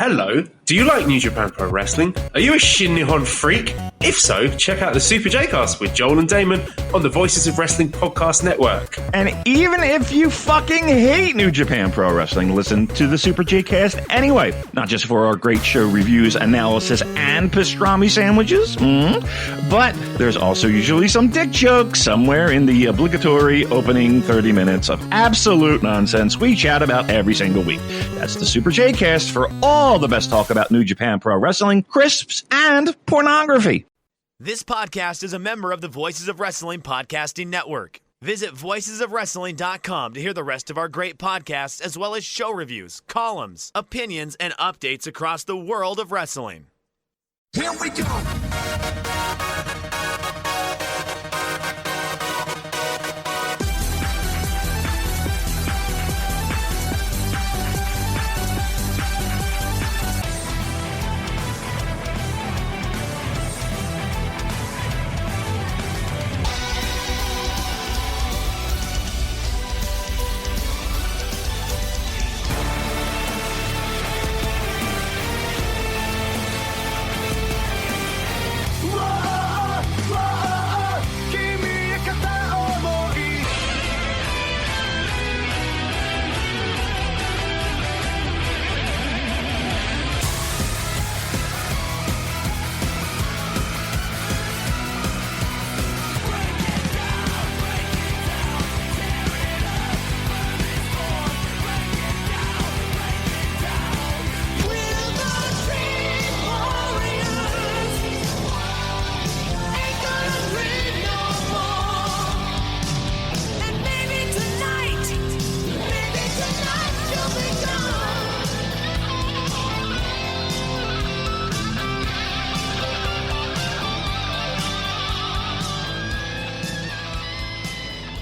Hello, do you like New Japan Pro Wrestling? Are you a Shin Nihon freak? If so, check out the Super J-Cast with Joel and Damon on the Voices of Wrestling Podcast Network. And even if you fucking hate New Japan Pro Wrestling, listen to the Super J-Cast anyway. Not just for our great show reviews, analysis, and pastrami sandwiches, but there's also usually some dick jokes somewhere in the obligatory opening 30 minutes of absolute nonsense we chat about every single week. That's the Super J-Cast for all the best talk about New Japan Pro Wrestling, crisps, and pornography. This podcast is a member of the Voices of Wrestling Podcasting Network. Visit voicesofwrestling.com to hear the rest of our great podcasts, as well as show reviews, columns, opinions, and updates across the world of wrestling. Here we go!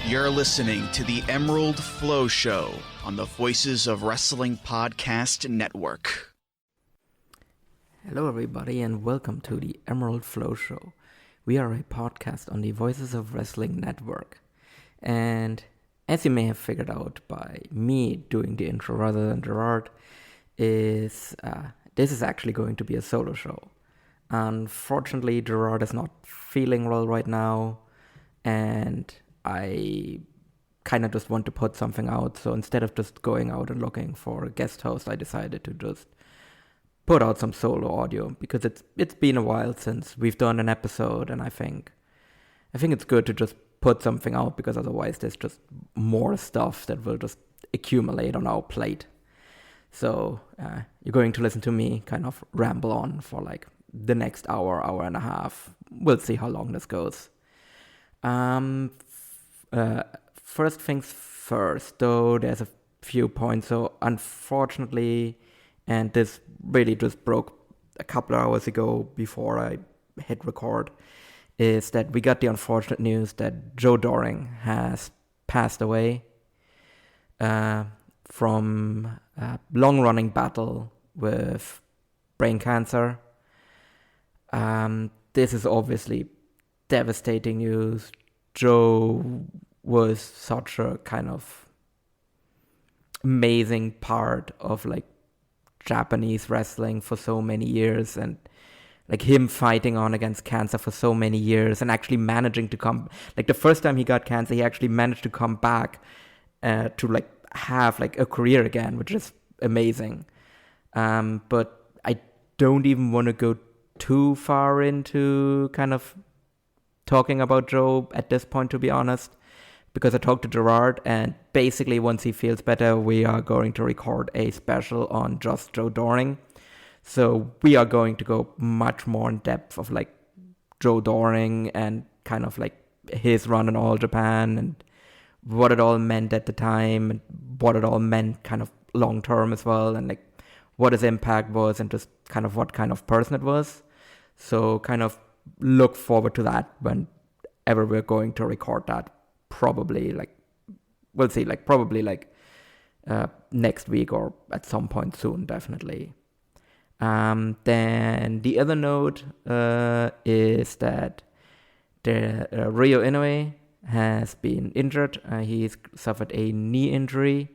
You're listening to the Emerald Flow Show on the Voices of Wrestling Podcast Network. Hello everybody and welcome to the Emerald Flow Show. We are a podcast on the Voices of Wrestling Network. And as you may have figured out by me doing the intro rather than Gerard, this is actually going to be a solo show. Unfortunately, Gerard is not feeling well right now, and I kind of just want to put something out. So instead of just going out and looking for a guest host, I decided to just put out some solo audio, because it's been a while since we've done an episode, and I think it's good to just put something out, because otherwise there's just more stuff that will just accumulate on our plate. So you're going to listen to me kind of ramble on for like the next hour and a half. We'll see how long this goes. First things first, though, there's a few points. So unfortunately, and this really just broke a couple of hours ago before I hit record, is that we got the unfortunate news that Joe Doering has passed away from a long-running battle with brain cancer. This is obviously devastating news. Joe was such a kind of amazing part of like Japanese wrestling for so many years, and like him fighting on against cancer for so many years and actually managing to come, like the first time he got cancer, he actually managed to come back to like have like a career again, which is amazing. But I don't even want to go too far into kind of talking about Joe at this point, to be honest, because I talked to Gerard, and basically once he feels better, we are going to record a special on just Joe Doering. So we are going to go much more in depth of like Joe Doering and kind of like his run in All Japan and what it all meant at the time and what it all meant kind of long term as well, and like what his impact was and just kind of what kind of person it was. So kind of look forward to that whenever we're going to record that. Probably like, we'll see, like probably like next week or at some point soon, definitely. Then the other note is that Ryo Inoue has been injured. He's suffered a knee injury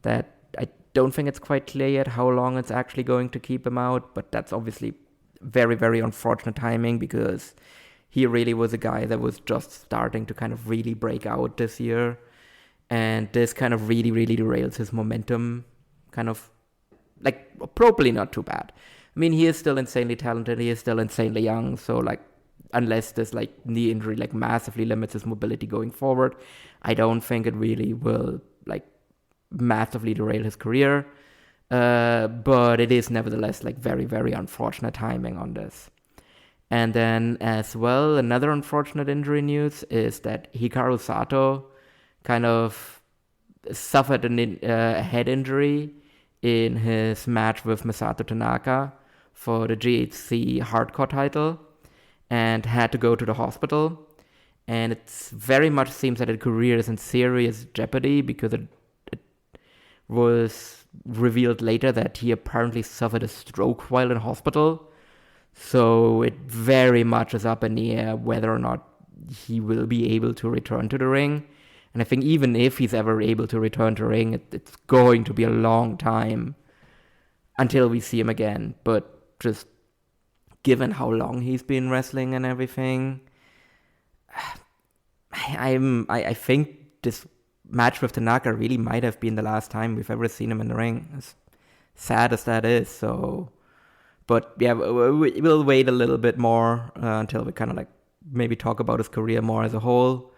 that I don't think it's quite clear yet how long it's actually going to keep him out, but that's obviously very, very unfortunate timing because he really was a guy that was just starting to kind of really break out this year. And this kind of really, really derails his momentum, kind of, like, probably not too bad. I mean, he is still insanely talented, he is still insanely young, so, like, unless this, like, knee injury, like, massively limits his mobility going forward, I don't think it really will, like, massively derail his career. But it is nevertheless, like, very, very unfortunate timing on this. And then, as well, another unfortunate injury news is that Hikaru Sato kind of suffered a head injury in his match with Masato Tanaka for the GHC hardcore title and had to go to the hospital. And it very much seems that his career is in serious jeopardy because it was revealed later that he apparently suffered a stroke while in hospital. So it very much is up in the air whether or not he will be able to return to the ring. And I think even if he's ever able to return to the ring, it's going to be a long time until we see him again. But just given how long he's been wrestling and everything, I think this match with Tanaka really might have been the last time we've ever seen him in the ring. As sad as that is, so... But yeah, we'll wait a little bit more until we kind of like maybe talk about his career more as a whole,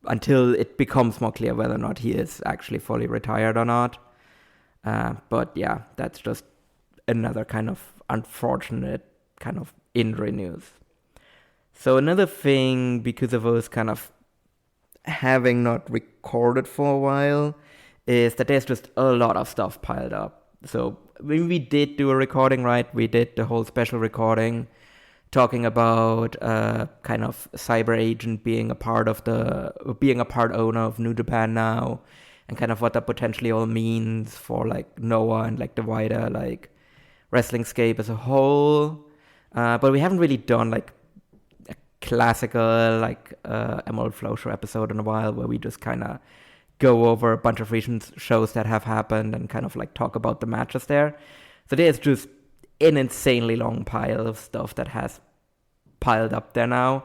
until it becomes more clear whether or not he is actually fully retired or not. But yeah, that's just another kind of unfortunate kind of injury news. So another thing, because of us kind of having not recorded for a while, is that there's just a lot of stuff piled up. So when we did do a recording, right, we did the whole special recording talking about kind of Cyber Agent being a part owner of New Japan now, and kind of what that potentially all means for like Noah and like the wider like wrestling scape as a whole. But we haven't really done like a classical like Emerald FlowShow episode in a while where we just kind of go over a bunch of recent shows that have happened and kind of like talk about the matches there. So there's just an insanely long pile of stuff that has piled up there now.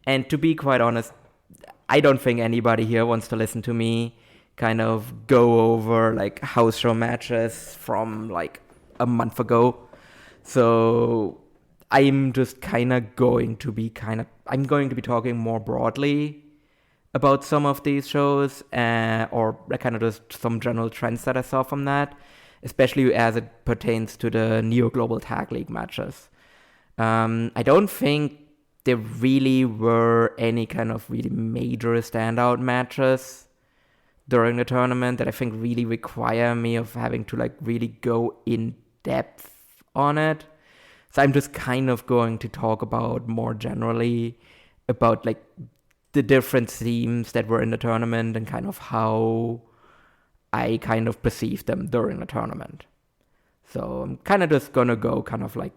And to be quite honest, I don't think anybody here wants to listen to me kind of go over like house show matches from like a month ago. So I'm just kind of going to be talking more broadly about some of these shows, or kind of just some general trends that I saw from that, especially as it pertains to the Neo Global Tag League matches. I don't think there really were any kind of really major standout matches during the tournament that I think really require me of having to like really go in depth on it. So I'm just kind of going to talk about more generally about like the different themes that were in the tournament and kind of how I kind of perceived them during the tournament. So I'm kind of just going to go kind of like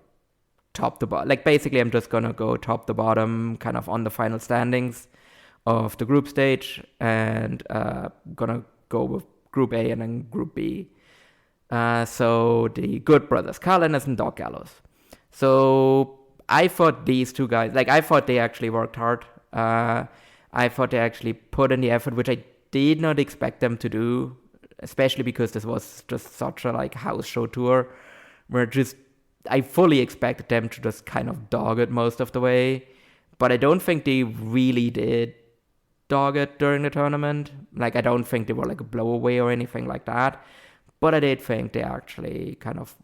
top to bottom. Like basically I'm just going to go top to bottom kind of on the final standings of the group stage, and going to go with Group A and then Group B. So the Good Brothers, Carl Anderson and Doc Gallows. So I thought these two guys, like I thought they actually worked hard. I thought they actually put in the effort, which I did not expect them to do, especially because this was just such a like house show tour where I fully expected them to just kind of dog it most of the way, but I don't think they really did dog it during the tournament. Like I don't think they were like a blowaway or anything like that, but I did think they actually kind of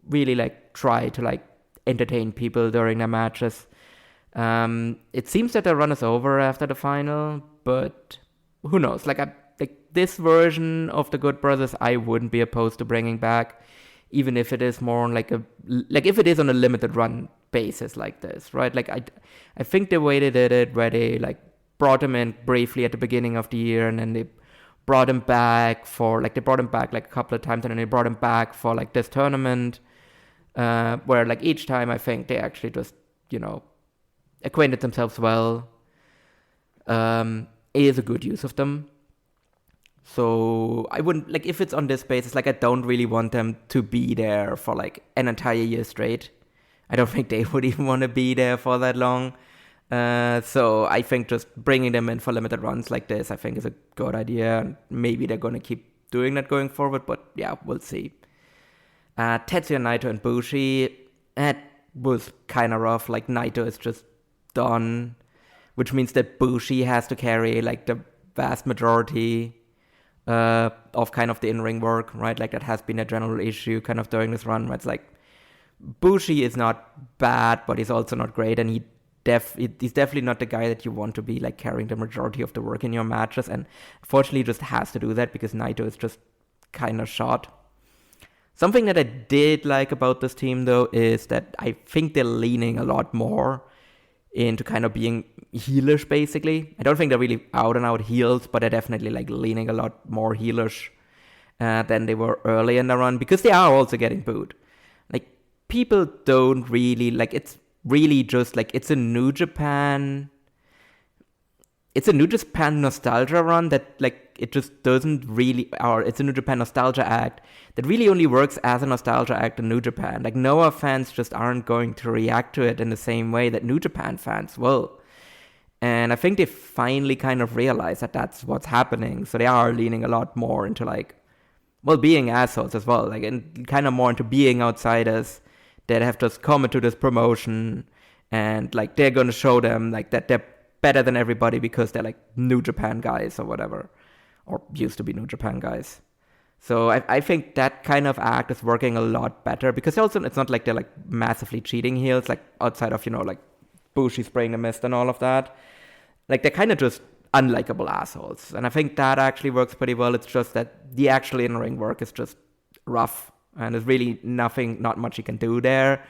really like try to like entertain people during their matches. It seems that the run is over after the final, but who knows? Like this version of the Good Brothers, I wouldn't be opposed to bringing back, even if it is more like if it is on a limited run basis like this, right? Like I think the way they did it, where they like brought him in briefly at the beginning of the year, and then they brought him back like a couple of times, and then they brought him back for like this tournament, where like each time I think they actually just, you know, acquainted themselves well. It is a good use of them. So I wouldn't, like, if it's on this basis, like, I don't really want them to be there for, like, an entire year straight. I don't think they would even want to be there for that long. So I think just bringing them in for limited runs like this, I think is a good idea. And maybe they're going to keep doing that going forward, but yeah, we'll see. Tetsuya, Naito, and Bushi, that was kind of rough. Like, Naito is just done, which means that Bushi has to carry, like, the vast majority of kind of the in-ring work, right? Like, that has been a general issue kind of during this run, where it's like, Bushi is not bad, but he's also not great, and he's definitely not the guy that you want to be, like, carrying the majority of the work in your matches, and unfortunately just has to do that because Naito is just kind of shot. Something that I did like about this team, though, is that I think they're leaning a lot more into kind of being heelish, basically. I don't think they're really out-and-out heels, but they're definitely, like, leaning a lot more heelish than they were early in the run, because they are also getting booed. Like, people don't really, like, it's really just, like, it's a New Japan nostalgia run that, like, it just doesn't really, or it's a New Japan nostalgia act that really only works as a nostalgia act in New Japan. Like, Noah fans just aren't going to react to it in the same way that New Japan fans will. And I think they finally kind of realize that that's what's happening. So they are leaning a lot more into, like, well, being assholes as well. Like, and kind of more into being outsiders that have just come into this promotion, and, like, they're going to show them, like, that they're better than everybody because they're, like, New Japan guys or whatever, or used to be New Japan guys. So I think that kind of act is working a lot better, because also it's not like they're, like, massively cheating heels, like, outside of, you know, like, Bushi spraying the mist and all of that. Like, they're kind of just unlikable assholes. And I think that actually works pretty well. It's just that the actual in-ring work is just rough, and there's really not much you can do there.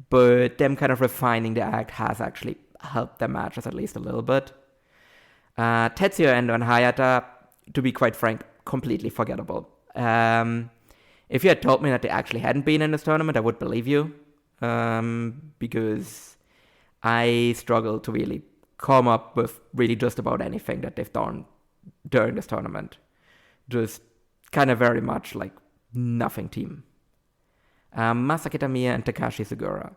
But them kind of refining the act has actually helped their matches at least a little bit. Tetsuya Endo and Hayata, to be quite frank, completely forgettable. If you had told me that they actually hadn't been in this tournament, I would believe you. Because I struggle to really come up with really just about anything that they've done during this tournament. Just kind of very much like nothing team. Masaki Tamiya and Takashi Sugura.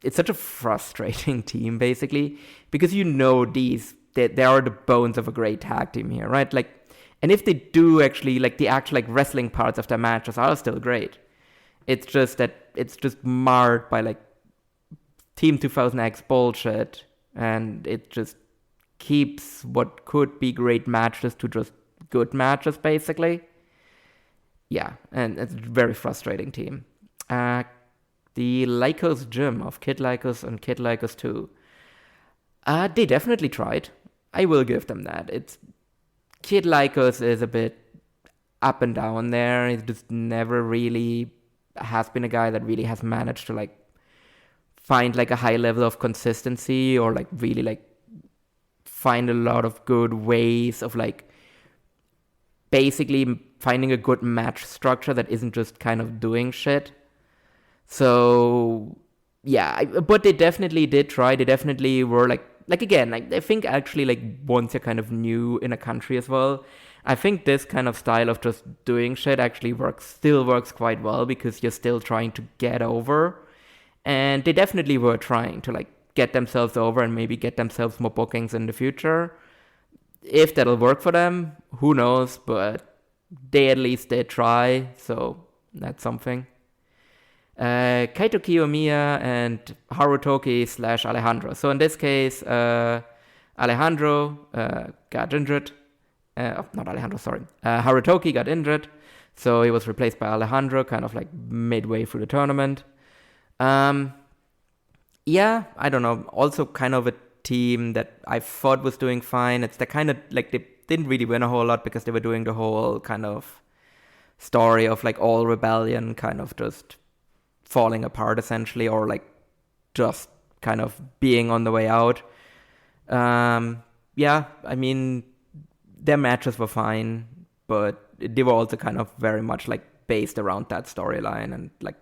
It's such a frustrating team, basically, because you know they are the bones of a great tag team here, right? Like, and if they do actually, like, the actual, like, wrestling parts of their matches are still great. It's just that it's just marred by, like, Team 2000X bullshit, and it just keeps what could be great matches to just good matches, basically. Yeah, and it's a very frustrating team. The Lycos Gym of Kid Lycos and Kid Lycos 2. They definitely tried. I will give them that. Kid Lycos is a bit up and down there. He just never really has been a guy that really has managed to, like, find, like, a high level of consistency, or, like, really, like, find a lot of good ways of, like, basically finding a good match structure that isn't just kind of doing shit. So, yeah, but they definitely did try. They definitely were, like again, I think actually, like, once you're kind of new in a country as well, I think this kind of style of just doing shit actually still works quite well, because you're still trying to get over. And they definitely were trying to, like, get themselves over and maybe get themselves more bookings in the future. If that'll work for them, who knows, but they at least did try, so that's something. Kaito Kiyomiya and Harutoki / Alejandro. So in this case, Alejandro got injured. Harutoki got injured, so he was replaced by Alejandro kind of, like, midway through the tournament. Yeah, I don't know. Also kind of a team that I thought was doing fine. It's the kind of, like, they didn't really win a whole lot because they were doing the whole kind of story of, like, All Rebellion kind of just falling apart, essentially, or, like, just kind of being on the way out. Yeah, I mean, their matches were fine, but they were also kind of very much, like, based around that storyline, and, like,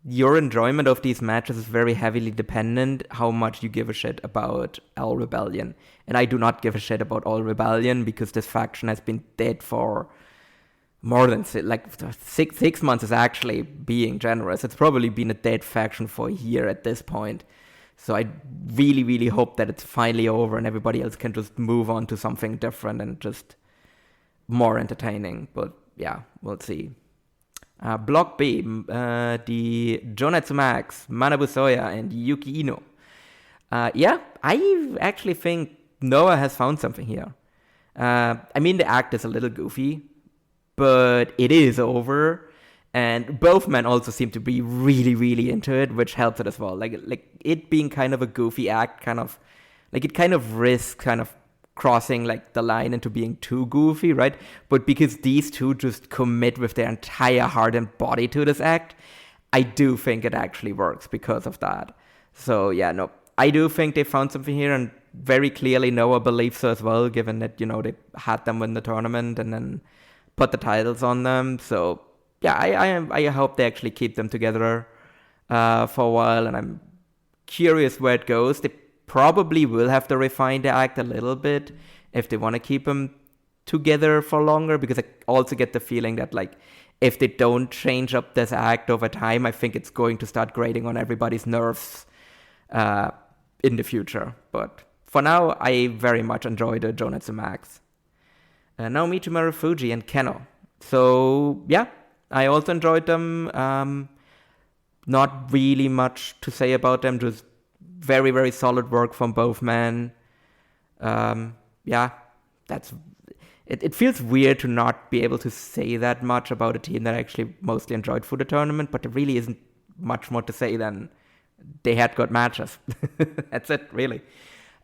your enjoyment of these matches is very heavily dependent how much you give a shit about All Rebellion. And I do not give a shit about All Rebellion because this faction has been dead for more than 6 months is actually being generous. It's probably been a dead faction for a year at this point. So I really, really hope that it's finally over and everybody else can just move on to something different and just more entertaining. But yeah, we'll see. Block B, the Jonatsu Max, Manabu Soya, and Yuki Ino. Yeah, I actually think Noah has found something here. I mean, the act is a little goofy, but it is over. And both men also seem to be really, really into it, which helps it as well. Like it being kind of a goofy act, it kind of risks kind of crossing like the line into being too goofy, right? But because these two just commit with their entire heart and body to this act, I do think it actually works because of that. So yeah, no, I do think they found something here, and very clearly Noah believes so as well, given that, they had them win the tournament and then put the titles on them. So yeah, I hope they actually keep them together for a while, and I'm curious where it goes. They probably will have to refine the act a little bit if they want to keep them together for longer, because I also get the feeling that if they don't change up this act over time, I think it's going to start grating on everybody's nerves in the future. But for now, I very much enjoy the Jonatsu Max. Now Michi Marufuji and Keno. So yeah, I also enjoyed them. Not really much to say about them, just very, very solid work from both men. Yeah, it feels weird to not be able to say that much about a team that I actually mostly enjoyed for the tournament, but there really isn't much more to say than they had good matches. That's it, really.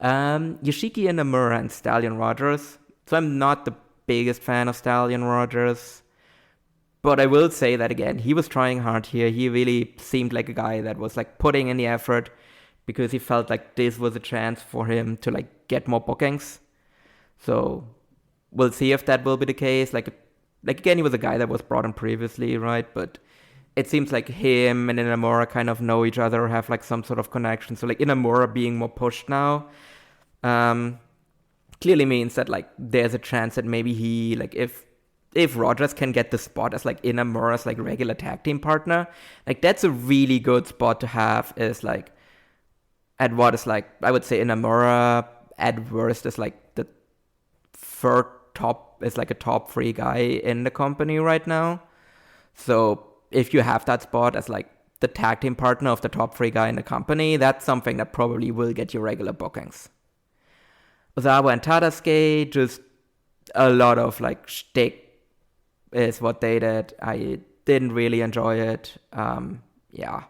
Yoshiki Inamura and Stallion Rogers. So I'm not the biggest fan of Stallion Rogers, but I will say that again, he was trying hard here. He really seemed like a guy that was putting in the effort, because he felt like this was a chance for him to get more bookings. So we'll see if that will be the case. Again, he was a guy that was brought in previously, right? But it seems like him and Inamura kind of know each other, or have some sort of connection. So Inamura being more pushed now clearly means that there's a chance that maybe he if Rogers can get the spot as Inamura's regular tag team partner, that's a really good spot to have. Is at what is I would say Inamura at worst is the third top, is a top 3 guy in the company right now. So if you have that spot as the tag team partner of the top 3 guy in the company, that's something that probably will get you regular bookings. Ozawa and Tadasuke, just a lot of shtick is what they did. I didn't really enjoy it. Yeah.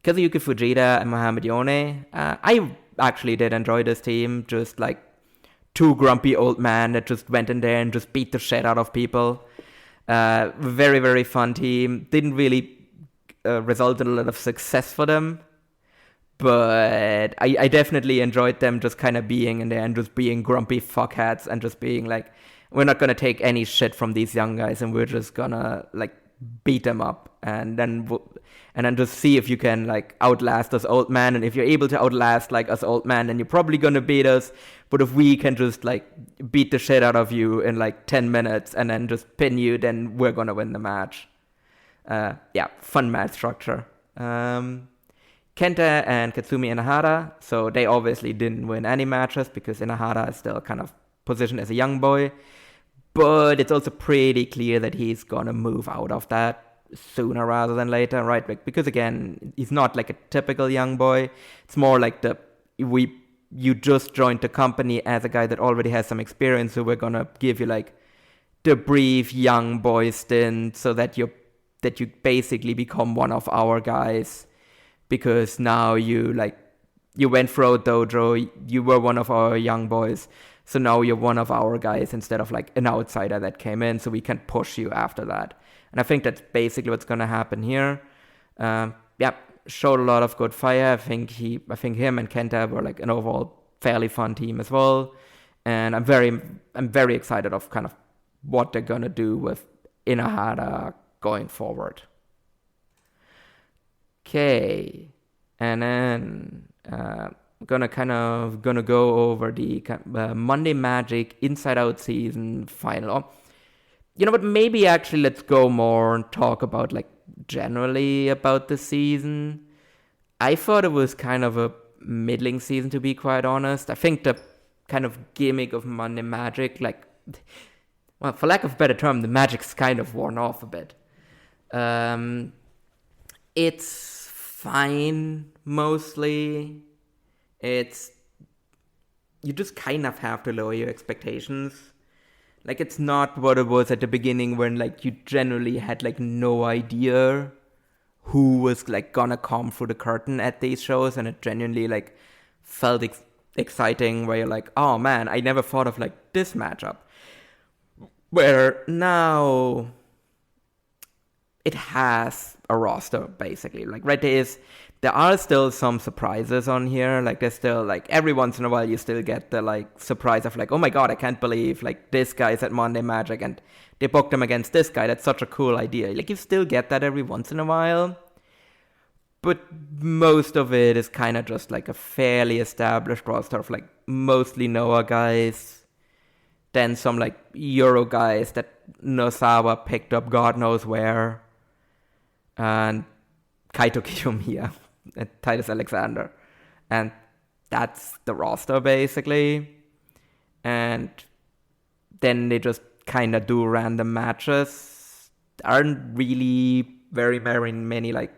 Kazuyuki Fujita and Mohamed Yone. I actually did enjoy this team. Just two grumpy old men that just went in there and just beat the shit out of people. Very, very fun team. Didn't really result in a lot of success for them. But I definitely enjoyed them just kind of being in there and just being grumpy fuckheads and just being we're not going to take any shit from these young guys, and we're just going to beat them up and then just see if you can outlast us old men. And if you're able to outlast us old men, then you're probably going to beat us. But if we can just beat the shit out of you in 10 minutes and then just pin you, then we're going to win the match. Yeah, fun match structure. Kenta and Katsumi Inahara. So they obviously didn't win any matches because Inahara is still kind of positioned as a young boy. But it's also pretty clear that he's going to move out of that sooner rather than later, right? Because again, he's not a typical young boy. It's more you just joined the company as a guy that already has some experience, so we're going to give you the brief young boy stint so that you basically become one of our guys. Because now you went through a dojo, you were one of our young boys, so now you're one of our guys instead of an outsider that came in, so we can push you after that. And I think that's basically what's going to happen here. Yeah, showed a lot of good fire. I think him and Kenta were an overall fairly fun team as well. And I'm very excited of kind of what they're going to do with Inahara going forward. Okay, and then gonna go over the Monday Magic Inside Out season final. You know what? Maybe actually let's go more and talk about like generally about the season. I thought it was kind of a middling season, to be quite honest. I think the kind of gimmick of Monday Magic, like, well, for lack of a better term, the magic's kind of worn off a bit. It's fine mostly. You just kind of have to lower your expectations. Like, it's not what it was at the beginning when, like, you generally had, like, no idea who was, like, gonna come through the curtain at these shows, and it genuinely, like, felt exciting, where you're like, oh man, I never thought of, like, this matchup. Where now it has a roster, basically. Like, right, there are still some surprises on here. Like, there's still, like, every once in a while you still get the, like, surprise of, like, oh my god, I can't believe, like, this guy's at Monday Magic and they booked him against this guy. That's such a cool idea. Like, you still get that every once in a while. But most of it is kind of just, like, a fairly established roster of, like, mostly Noah guys. Then some, like, Euro guys that Nosawa picked up God knows where. And Kaito Kiyomiya and Titus Alexander. And that's the roster, basically. And then they just kind of do random matches. There aren't really very many, like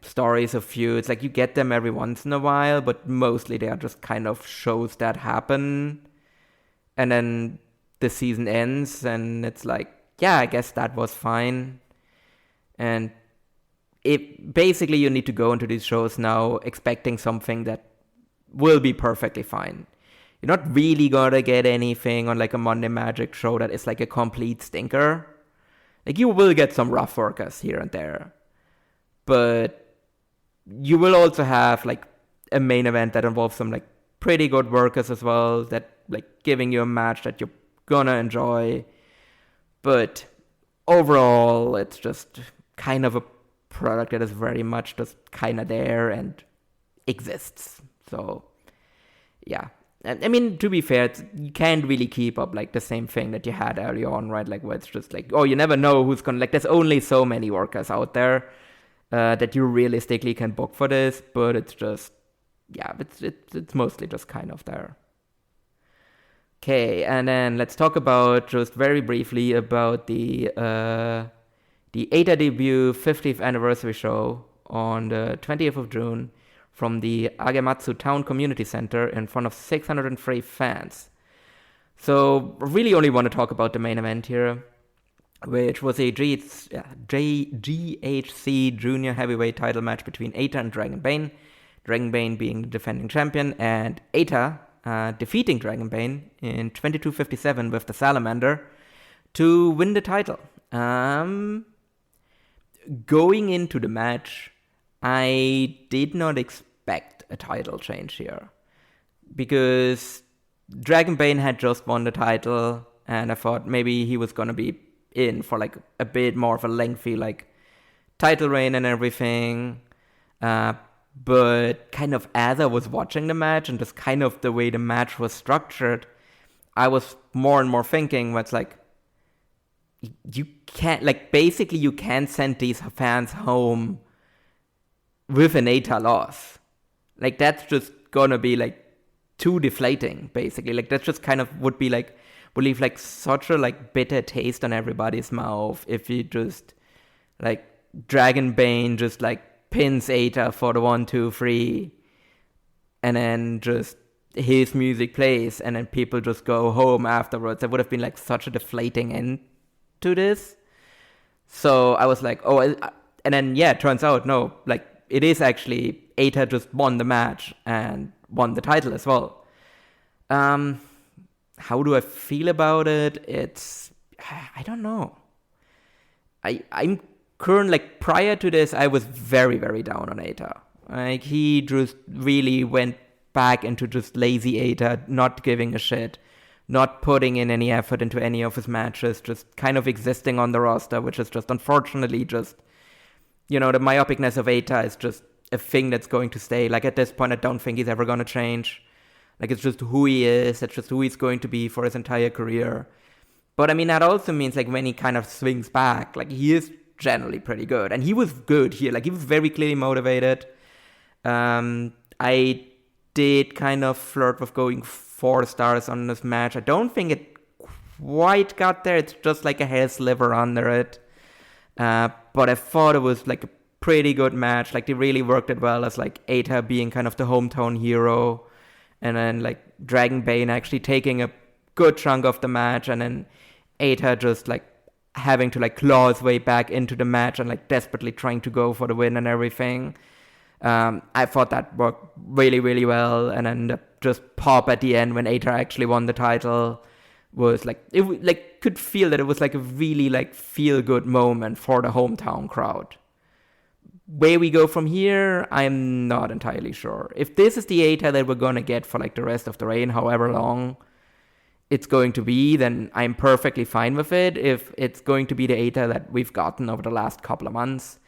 stories of feuds. Like, you get them every once in a while, but mostly they are just kind of shows that happen. And then the season ends, and it's like, yeah, I guess that was fine. And basically you need to go into these shows now expecting something that will be perfectly fine. You're not really gonna get anything on, like, a Monday Magic show that is, like, a complete stinker. Like, you will get some rough workers here and there. But you will also have, like, a main event that involves some, like, pretty good workers as well, that, like, giving you a match that you're gonna enjoy. But overall, it's just kind of a product that is very much just kind of there and exists. So, yeah. And, I mean, to be fair, you can't really keep up, like, the same thing that you had early on, right? Like, where it's just like, oh, you never know who's gonna, like, there's only so many workers out there that you realistically can book for this, but it's just, yeah, it's mostly just kind of there. Okay, and then let's talk about, just very briefly, about the ETA debut 50th anniversary show on the 20th of June from the Agematsu Town Community Center in front of 603 fans. So, I really only want to talk about the main event here, which was a GHC Junior Heavyweight title match between Eita and Dragon Bane. Dragon Bane being the defending champion, and Eita defeating Dragon Bane in 22:57 with the Salamander to win the title. Going into the match, I did not expect a title change here, because Dragon Bane had just won the title, and I thought maybe he was gonna be in for, like, a bit more of a lengthy, like, title reign and everything. But kind of as I was watching the match and just kind of the way the match was structured, I was more and more thinking, what's like, you can't, like, basically you can't send these fans home with an Eita loss. Like, that's just gonna be, like, too deflating, basically. Like, that just kind of would leave, like, such a, like, bitter taste on everybody's mouth if you just, like, Dragon Bane just, like, pins Eita for the 1, 2, 3, and then just his music plays, and then people just go home afterwards. It would have been, like, such a deflating end to this. So I was like, oh, and then, yeah, it turns out, no, like, it is actually Eita just won the match and won the title as well. How do I feel about it? I don't know. I'm current, like, prior to this, I was very, very down on Eita. Like, he just really went back into just lazy Eita, not giving a shit, not putting in any effort into any of his matches, just kind of existing on the roster, which is just, unfortunately, just the myopicness of Eita is just a thing that's going to stay. Like, at this point, I don't think he's ever going to change. Like, it's just who he is. It's just who he's going to be for his entire career. But, I mean, that also means, like, when he kind of swings back, like, he is generally pretty good. And he was good here. Like, he was very clearly motivated. I did kind of flirt with going 4 stars on this match. I don't think it quite got there. It's just like a hair sliver under it. But I thought it was like a pretty good match. Like, they really worked it well as like Eita being kind of the hometown hero, and then like Dragon Bane actually taking a good chunk of the match, and then Eita just like having to like claw his way back into the match and like desperately trying to go for the win and everything. I thought that worked really, really well, and then the just pop at the end when Eita actually won the title was like, it like could feel that it was like a really like feel good moment for the hometown crowd. Where we go from here, I'm not entirely sure. If this is the Eita that we're gonna get for like the rest of the reign, however long it's going to be, then I'm perfectly fine with it. If it's going to be the Eita that we've gotten over the last couple of months,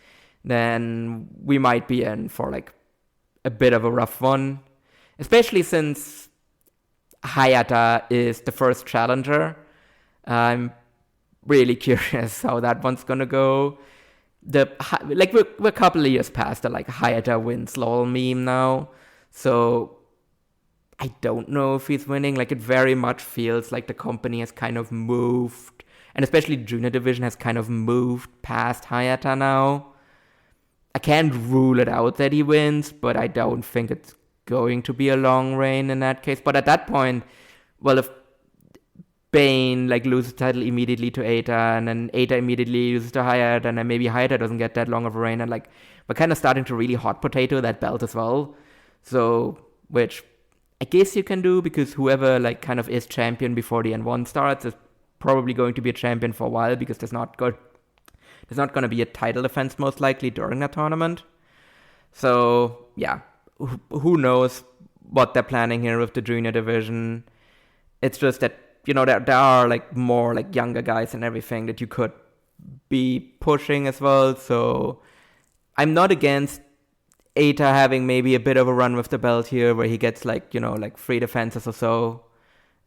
then we might be in for like a bit of a rough one, especially since Hayata is the first challenger. I'm really curious how that one's gonna go. We're a couple of years past the like Hayata wins lol meme now, so I don't know if he's winning. Like, it very much feels like the company has kind of moved, and especially the junior division has kind of moved past Hayata now. I can't rule it out that he wins, but I don't think it's going to be a long reign in that case. But at that point, well, if Bane like loses the title immediately to Eita, and then Eita immediately loses to Hayata, and then maybe Hayata doesn't get that long of a reign, and like we're kind of starting to really hot potato that belt as well. So, which I guess you can do, because whoever like kind of is champion before the N1 starts is probably going to be a champion for a while, because there's not going to be a title defense most likely during that tournament. So yeah, who knows what they're planning here with the junior division. It's just that, there are like more like younger guys and everything that you could be pushing as well. So I'm not against Eita having maybe a bit of a run with the belt here, where he gets like 3 defenses or so,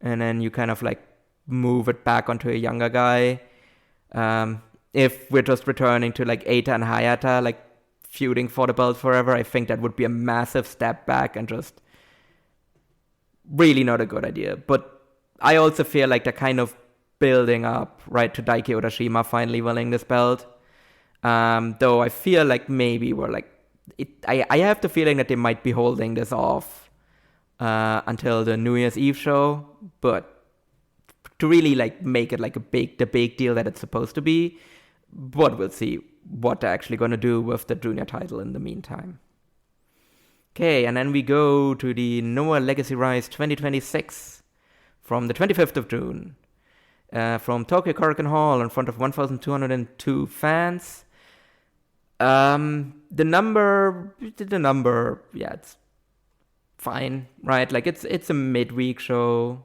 and then you kind of like move it back onto a younger guy. If we're just returning to like Eita and Hayata like feuding for the belt forever, I think that would be a massive step back and just really not a good idea. But I also feel like they're kind of building up right to Daiki Odashima finally winning this belt. Though I feel like maybe we're like, I have the feeling that they might be holding this off until the New Year's Eve show, but to really like make it like the big deal that it's supposed to be. But we'll see what they're actually going to do with the junior title in the meantime. Okay, and then we go to the Noah Legacy Rise 2026 from the 25th of June. From Tokyo Korakuen Hall in front of 1,202 fans. The number, yeah, it's fine, right? Like, it's a midweek show.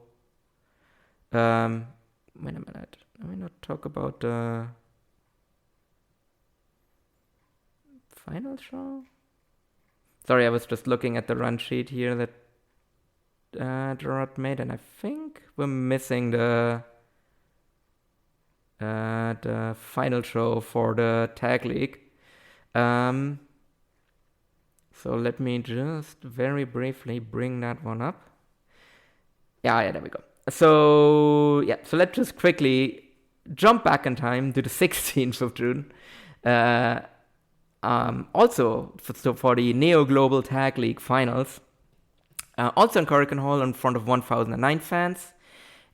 Wait a minute. Let me not talk about the final show. Sorry, I was just looking at the run sheet here that Gerard made, and I think we're missing the final show for the Tag League. So let me just very briefly bring that one up. Yeah, there we go. So let's just quickly jump back in time to the 16th of June. Also for the Neo Global Tag League finals. Also in Korakuen Hall in front of 1,009 fans.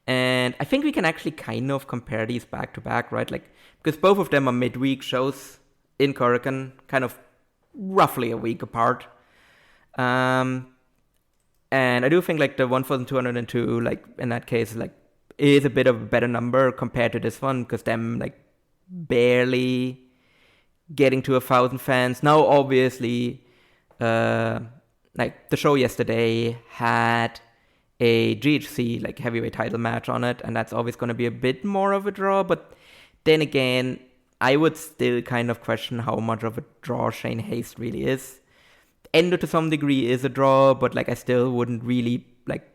And I think we can actually kind of compare these back to back, right? Like, because both of them are midweek shows in Korakuen, kind of roughly a week apart. And I do think like the 1,202, like in that case, like is a bit of a better number compared to this one, because them like barely getting to 1,000 fans. Now, obviously, like the show yesterday had a GHC like heavyweight title match on it, and that's always going to be a bit more of a draw. But then again, I would still kind of question how much of a draw Shane Haste really is. Endo to some degree is a draw, but like I still wouldn't really like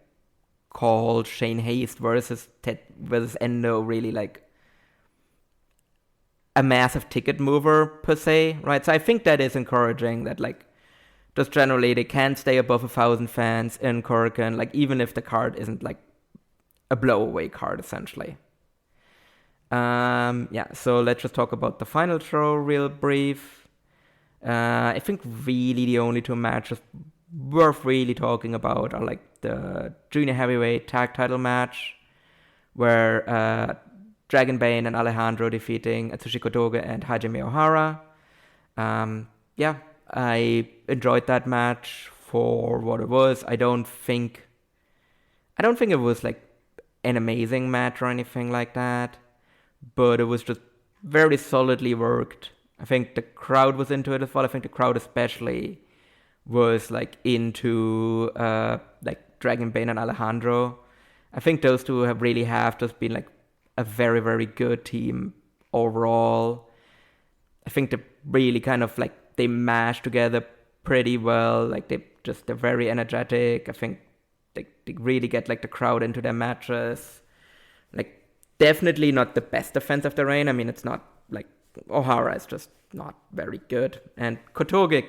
call Shane Haste versus Endo really like a massive ticket mover per se, right? So I think that is encouraging that like just generally they can stay above 1,000 fans in Korakuen, like even if the card isn't like a blowaway card essentially. So let's just talk about the final show real brief. I think really the only two matches worth really talking about are like the junior heavyweight tag title match where Dragon Bane and Alejandro defeating Atsushi Kotoge and Hajime Ohara. I enjoyed that match for what it was. I don't think it was like an amazing match or anything like that, but it was just very solidly worked. I think the crowd was into it as well. I think the crowd especially was like into like Dragon Bane and Alejandro. I think those two have just been like a very, very good team overall. I think they really kind of like they mash together pretty well. Like they're very energetic. I think they really get like the crowd into their matches. Like definitely not the best defense of the reign. I mean, it's not like Ohara is just not very good. And Kotoge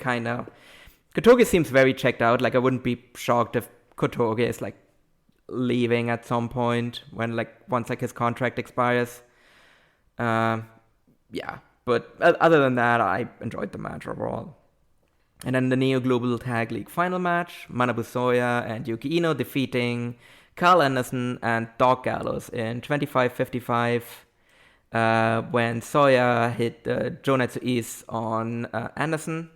seems very checked out. Like I wouldn't be shocked if Kotoge is like leaving at some point when like once like his contract expires. But other than that, I enjoyed the match overall. And then the Neo Global Tag League final match, Manabu Soya and Yuki Ino defeating Carl Anderson and Doc Gallows in 25-55 when Soya hit Jonatsu East on Anderson.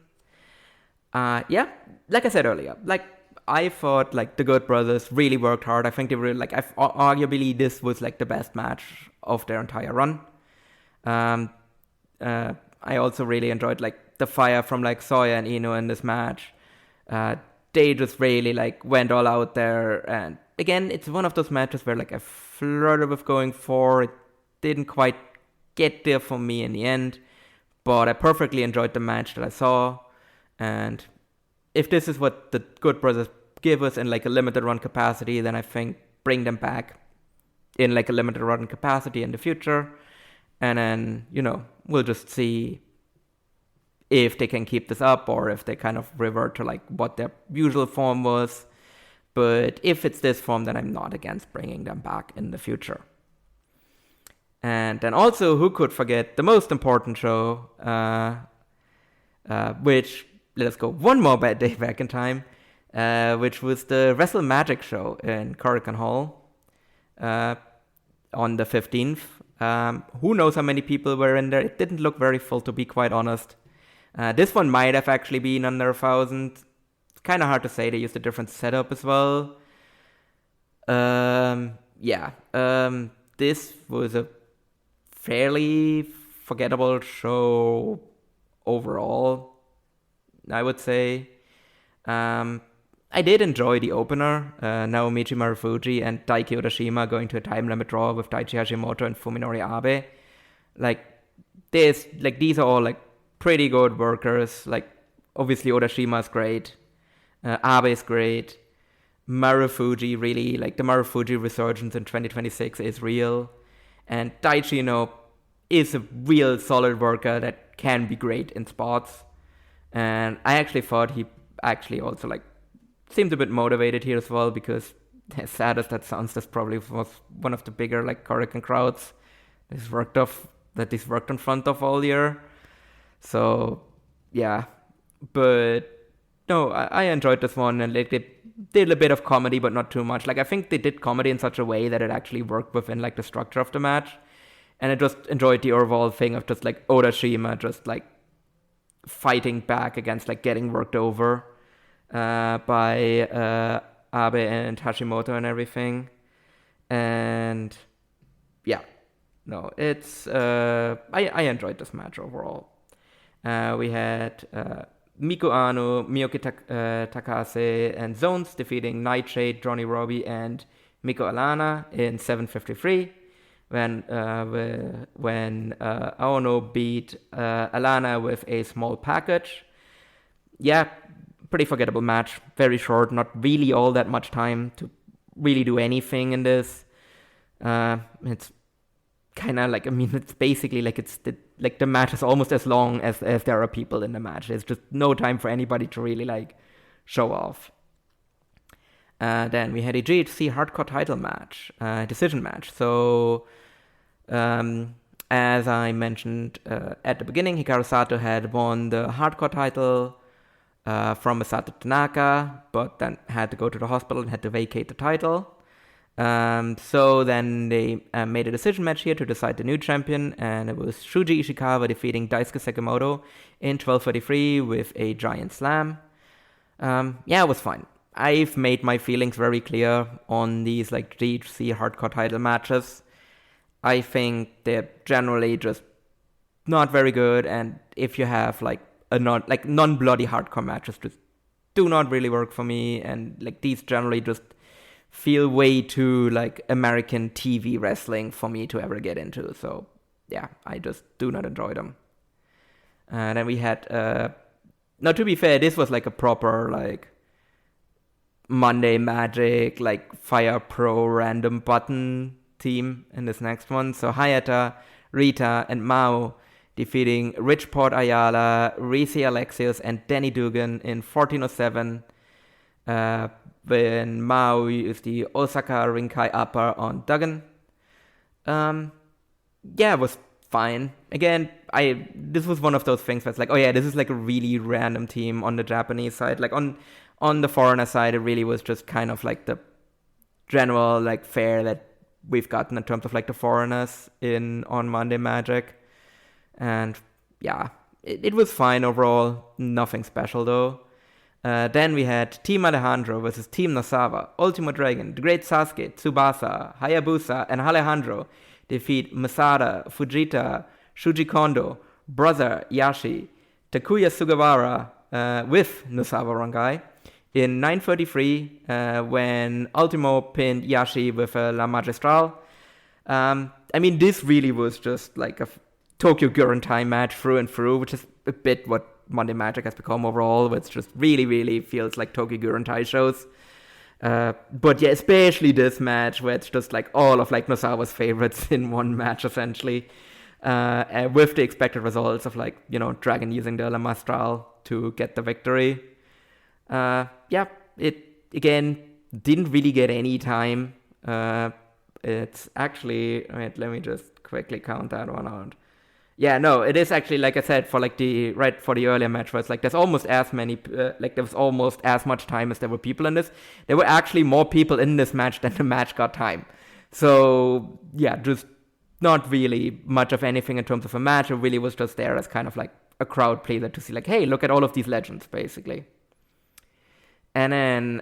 Like I said earlier, like I thought like the Good Brothers really worked hard. I think they really arguably this was like the best match of their entire run. I also really enjoyed like the fire from like Soya and Ino in this match. They just really like went all out there, and again, it's one of those matches where like I flirted with going for. It didn't quite get there for me in the end, but I perfectly enjoyed the match that I saw. And if this is what the Good Brothers give us in like a limited run capacity, then I think bring them back in like a limited run capacity in the future. And then, we'll just see if they can keep this up or if they kind of revert to like what their usual form was. But if it's this form, then I'm not against bringing them back in the future. And then also, who could forget the most important show, which, let us go one more day back in time, which was the Wrestle Magic show in Korakuen Hall on the 15th. Who knows how many people were in there? It didn't look very full, to be quite honest. This one might have actually been under 1,000. It's kind of hard to say. They used a different setup as well. This was a fairly forgettable show overall, I would say. I did enjoy the opener, Naomichi Marufuji and Daiki Odashima going to a time limit draw with Daichi Hashimoto and Fuminori Abe. These are all like pretty good workers. Like obviously Odashima is great, Abe is great, Marufuji really, like the Marufuji resurgence in 2026 is real, and Daichi is a real solid worker that can be great in spots. And I actually thought he actually also like seemed a bit motivated here as well, because as sad as that sounds, this probably was one of the bigger like Korakuen crowds he's worked in front of all year. So yeah, but no, I enjoyed this one, and like they did a bit of comedy, but not too much. Like I think they did comedy in such a way that it actually worked within like the structure of the match, and I just enjoyed the overall thing of just like Odashima just like fighting back against like getting worked over by Abe and Hashimoto and everything. And yeah, no, it's I enjoyed this match overall. We had Miku Ano, Miyoki Takase, and Zones defeating Nightshade, Johnny Robbie, and Miko Alana in 7:53. when Aono beat Alana with a small package. Yeah, pretty forgettable match. Very short, not really all that much time to really do anything in this. It's kind of like, I mean, it's basically like the match is almost as long as there are people in the match. There's just no time for anybody to really like show off. Then we had a GHC hardcore title match, decision match. So, as I mentioned at the beginning, Hikaru Sato had won the hardcore title from Masato Tanaka, but then had to go to the hospital and had to vacate the title. So then they made a decision match here to decide the new champion, and it was Shuji Ishikawa defeating Daisuke Sekimoto in 12:33 with a giant slam. Yeah, it was fine. I've made my feelings very clear on these like GHC hardcore title matches. I think they're generally just not very good, and if you have like non-bloody hardcore matches, just do not really work for me, and like these generally just feel way too like American TV wrestling for me to ever get into. So yeah, I just do not enjoy them. And then we had now to be fair, this was like a proper like Monday Magic like Fire Pro random button team in this next one. So Hayata, Rita, and Mao defeating Richport Ayala, Rishi Alexios, and Danny Dugan in 14:07. When Mao used the Osaka Rinkai upper on Duggan. Yeah, it was fine. Again, this was one of those things where it's like, oh yeah, this is like a really random team on the Japanese side. Like on the foreigner side, it really was just kind of like the general like fare that we've gotten in terms of like the foreigners on Monday Magic. And yeah, it was fine overall. Nothing special though. Then we had Team Alejandro versus Team Nosawa, Ultimo Dragon, The Great Sasuke, Tsubasa, Hayabusa, and Alejandro defeat Masada, Fujita, Shuji Kondo, Brother Yashi, Takuya Sugawara with Nosawa Rangai in 9:33 when Ultimo pinned Yashi with a La Magistral. I mean, this really was just like a Tokyo Gurentai match through and through, which is a bit what Monday Magic has become overall, which just really, really feels like Tokyo Gurentai shows. But yeah, especially this match where it's just like all of like Nosawa's favorites in one match essentially, with the expected results of like, you know, Dragon using the La Mastral to get the victory. Yeah, it again didn't really get any time. It's actually, wait, let me just quickly count that one out. Yeah, no, it is actually, like I said, for like the earlier match where it's like there's almost as many, like there was almost as much time as there were people in this. There were actually more people in this match than the match got time. So yeah, just not really much of anything in terms of a match. It really was just there as kind of like a crowd pleaser to see like, hey, look at all of these legends, basically. And then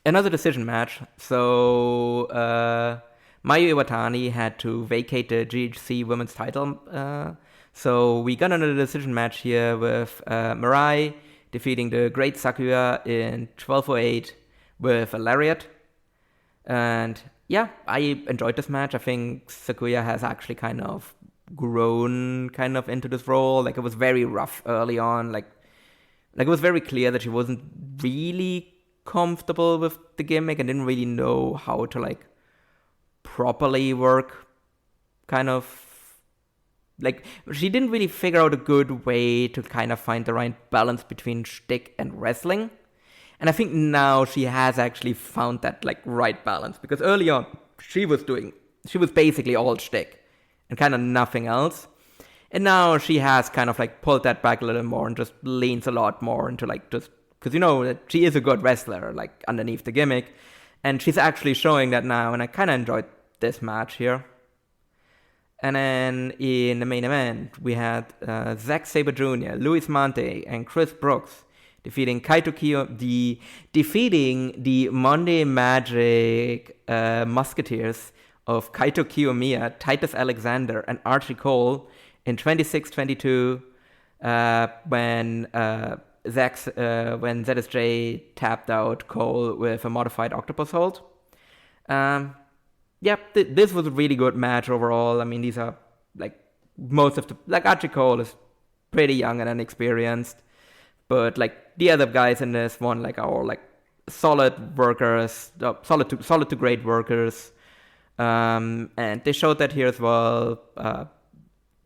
another decision match. So Mayu Iwatani had to vacate the GHC women's title. So we got another decision match here with Mirai defeating the Great Sakura in 12:08 with a lariat. And yeah, I enjoyed this match. I think Sakura has actually kind of grown kind of into this role. Like it was very rough early on. Like it was very clear that she wasn't really comfortable with the gimmick and didn't really know how to like properly work, kind of like she didn't really figure out a good way to kind of find the right balance between shtick and wrestling. And I think now she has actually found that like right balance, because early on she was basically all shtick and kind of nothing else. And now she has kind of like pulled that back a little more and just leans a lot more into like just because, you know, that she is a good wrestler like underneath the gimmick. And she's actually showing that now, and I kind of enjoyed this match here. And then in the main event, we had Zack Sabre Jr., Luis Mante, and Chris Brooks defeating the Monday Magic Musketeers of Kaito Kiyomiya, Titus Alexander, and Archie Cole in 26-22 when ZSJ tapped out Cole with a modified octopus hold. this was a really good match overall. I mean, these are like most of the like Archie Cole is pretty young and inexperienced, but like the other guys in this one like are all like solid workers, solid to great workers, and they showed that here as well.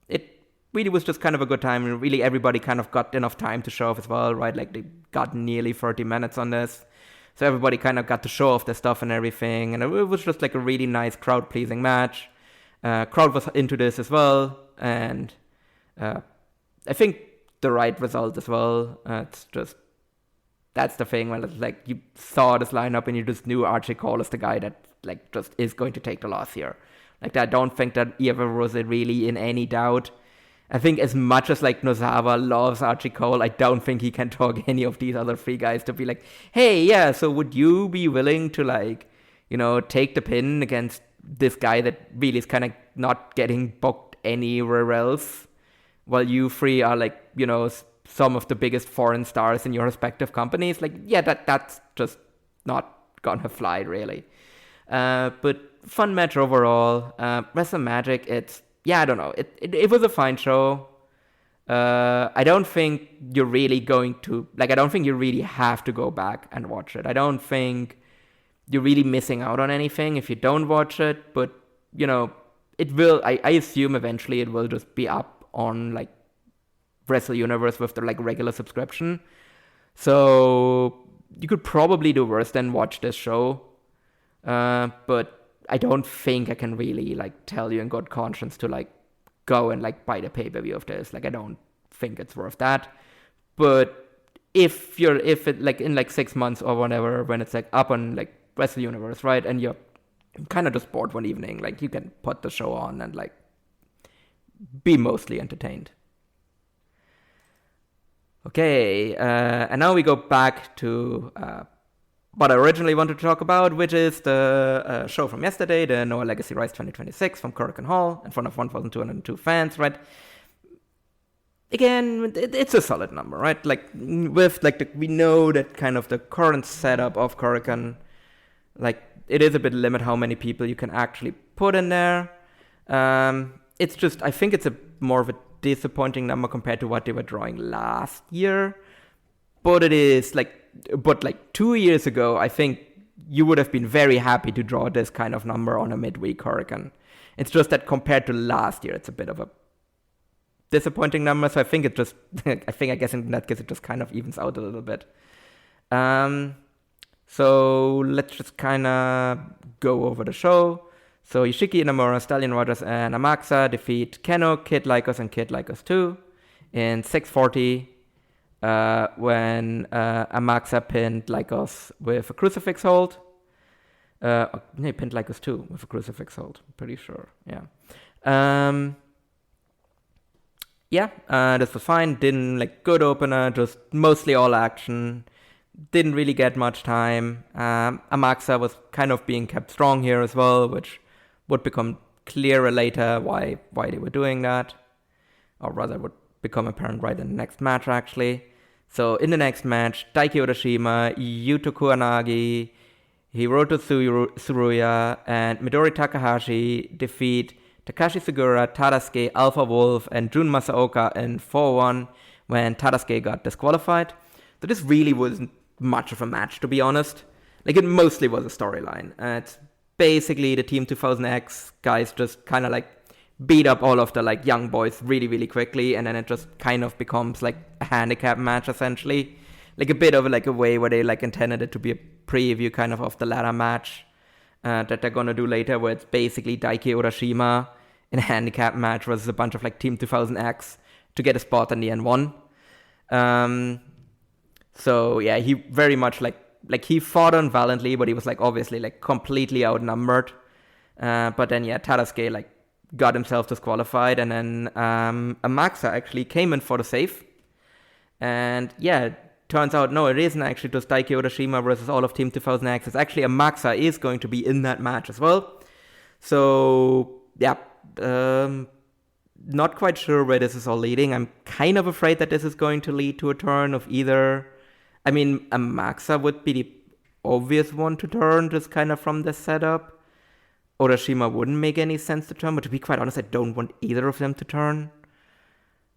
It really was just kind of a good time, and really everybody kind of got enough time to show off as well, right? Like they got nearly 30 minutes on this. So everybody kind of got to show off their stuff and everything. And it was just like a really nice crowd-pleasing match. Crowd was into this as well. And I think the right result as well. It's just, that's the thing when it's like you saw this lineup and you just knew Archie Cole is the guy that like just is going to take the loss here. Like I don't think that ever was really in any doubt. I think as much as like Nozawa loves Archie Cole, I don't think he can talk any of these other three guys to be like, hey, yeah, so would you be willing to like, take the pin against this guy that really is kind of not getting booked anywhere else, while you three are like, some of the biggest foreign stars in your respective companies? Like, yeah, that's just not gonna fly really. But fun match overall. Wrestle Magic, I don't know. It was a fine show. I don't think you're really going to... I don't think you really have to go back and watch it. I don't think you're really missing out on anything if you don't watch it. But, it will... I assume eventually it will just be up on, Wrestle Universe with the, regular subscription. So you could probably do worse than watch this show. But I don't think I can really tell you in good conscience to go and buy the pay-per-view of this. I don't think it's worth that. But if it in 6 months or whatever, when it's up on Wrestle Universe, right, and you're kind of just bored one evening, you can put the show on and be mostly entertained. Okay, and now we go back to what I originally wanted to talk about, which is the show from yesterday, the Inoue Legacy Rise 2026 from Korakuen Hall in front of 1,202 fans, right? Again, it's a solid number, right? We know that kind of the current setup of Korakuen, it is a bit limit how many people you can actually put in there. It's just, I think it's more of a disappointing number compared to what they were drawing last year. But it is, 2 years ago, I think you would have been very happy to draw this kind of number on a midweek Korakuen. It's just that compared to last year, it's a bit of a disappointing number. So I think I guess in that case, it just kind of evens out a little bit. So let's just kind of go over the show. So Yoshiki Inamura, Stallion Rogers, and Amaxa defeat Keno, Kid Lycos, and Kid Lycos 2 in 640. When Amaxa pinned Lycos with a crucifix hold. He pinned Lycos too with a crucifix hold, I'm pretty sure. Yeah. This was fine. Didn't good opener, just mostly all action. Didn't really get much time. Amaxa was kind of being kept strong here as well, which would become clearer later why they were doing that. Or rather would become apparent right in the next match, actually. So in the next match, Daiki Urashima, Yuto Kuwanagi, Hiroto Tsuruya, and Midori Takahashi defeat Takashi Sugura, Tadasuke, Alpha Wolf, and Jun Masaoka in 4-1 when Tadasuke got disqualified. So this really wasn't much of a match, to be honest. It mostly was a storyline. It's basically the Team 2000X guys just kind of beat up all of the young boys really, really quickly, and then it just kind of becomes a handicap match essentially. A bit of a way where they intended it to be a preview kind of the ladder match that they're gonna do later, where it's basically Daiki Urashima in a handicap match versus a bunch of Team 2000X to get a spot in the N1. So yeah, he very much he fought on valiantly, but he was obviously completely outnumbered. But then yeah, Tadasuke got himself disqualified, and then Amaxa actually came in for the save. And yeah, turns out, no, it isn't actually just Daiki Urashima versus all of Team 2000X. It's actually Amaxa is going to be in that match as well. So yeah, not quite sure where this is all leading. I'm kind of afraid that this is going to lead to a turn of either... I mean, Amaxa would be the obvious one to turn just kind of from this setup. Urashima wouldn't make any sense to turn, but to be quite honest, I don't want either of them to turn.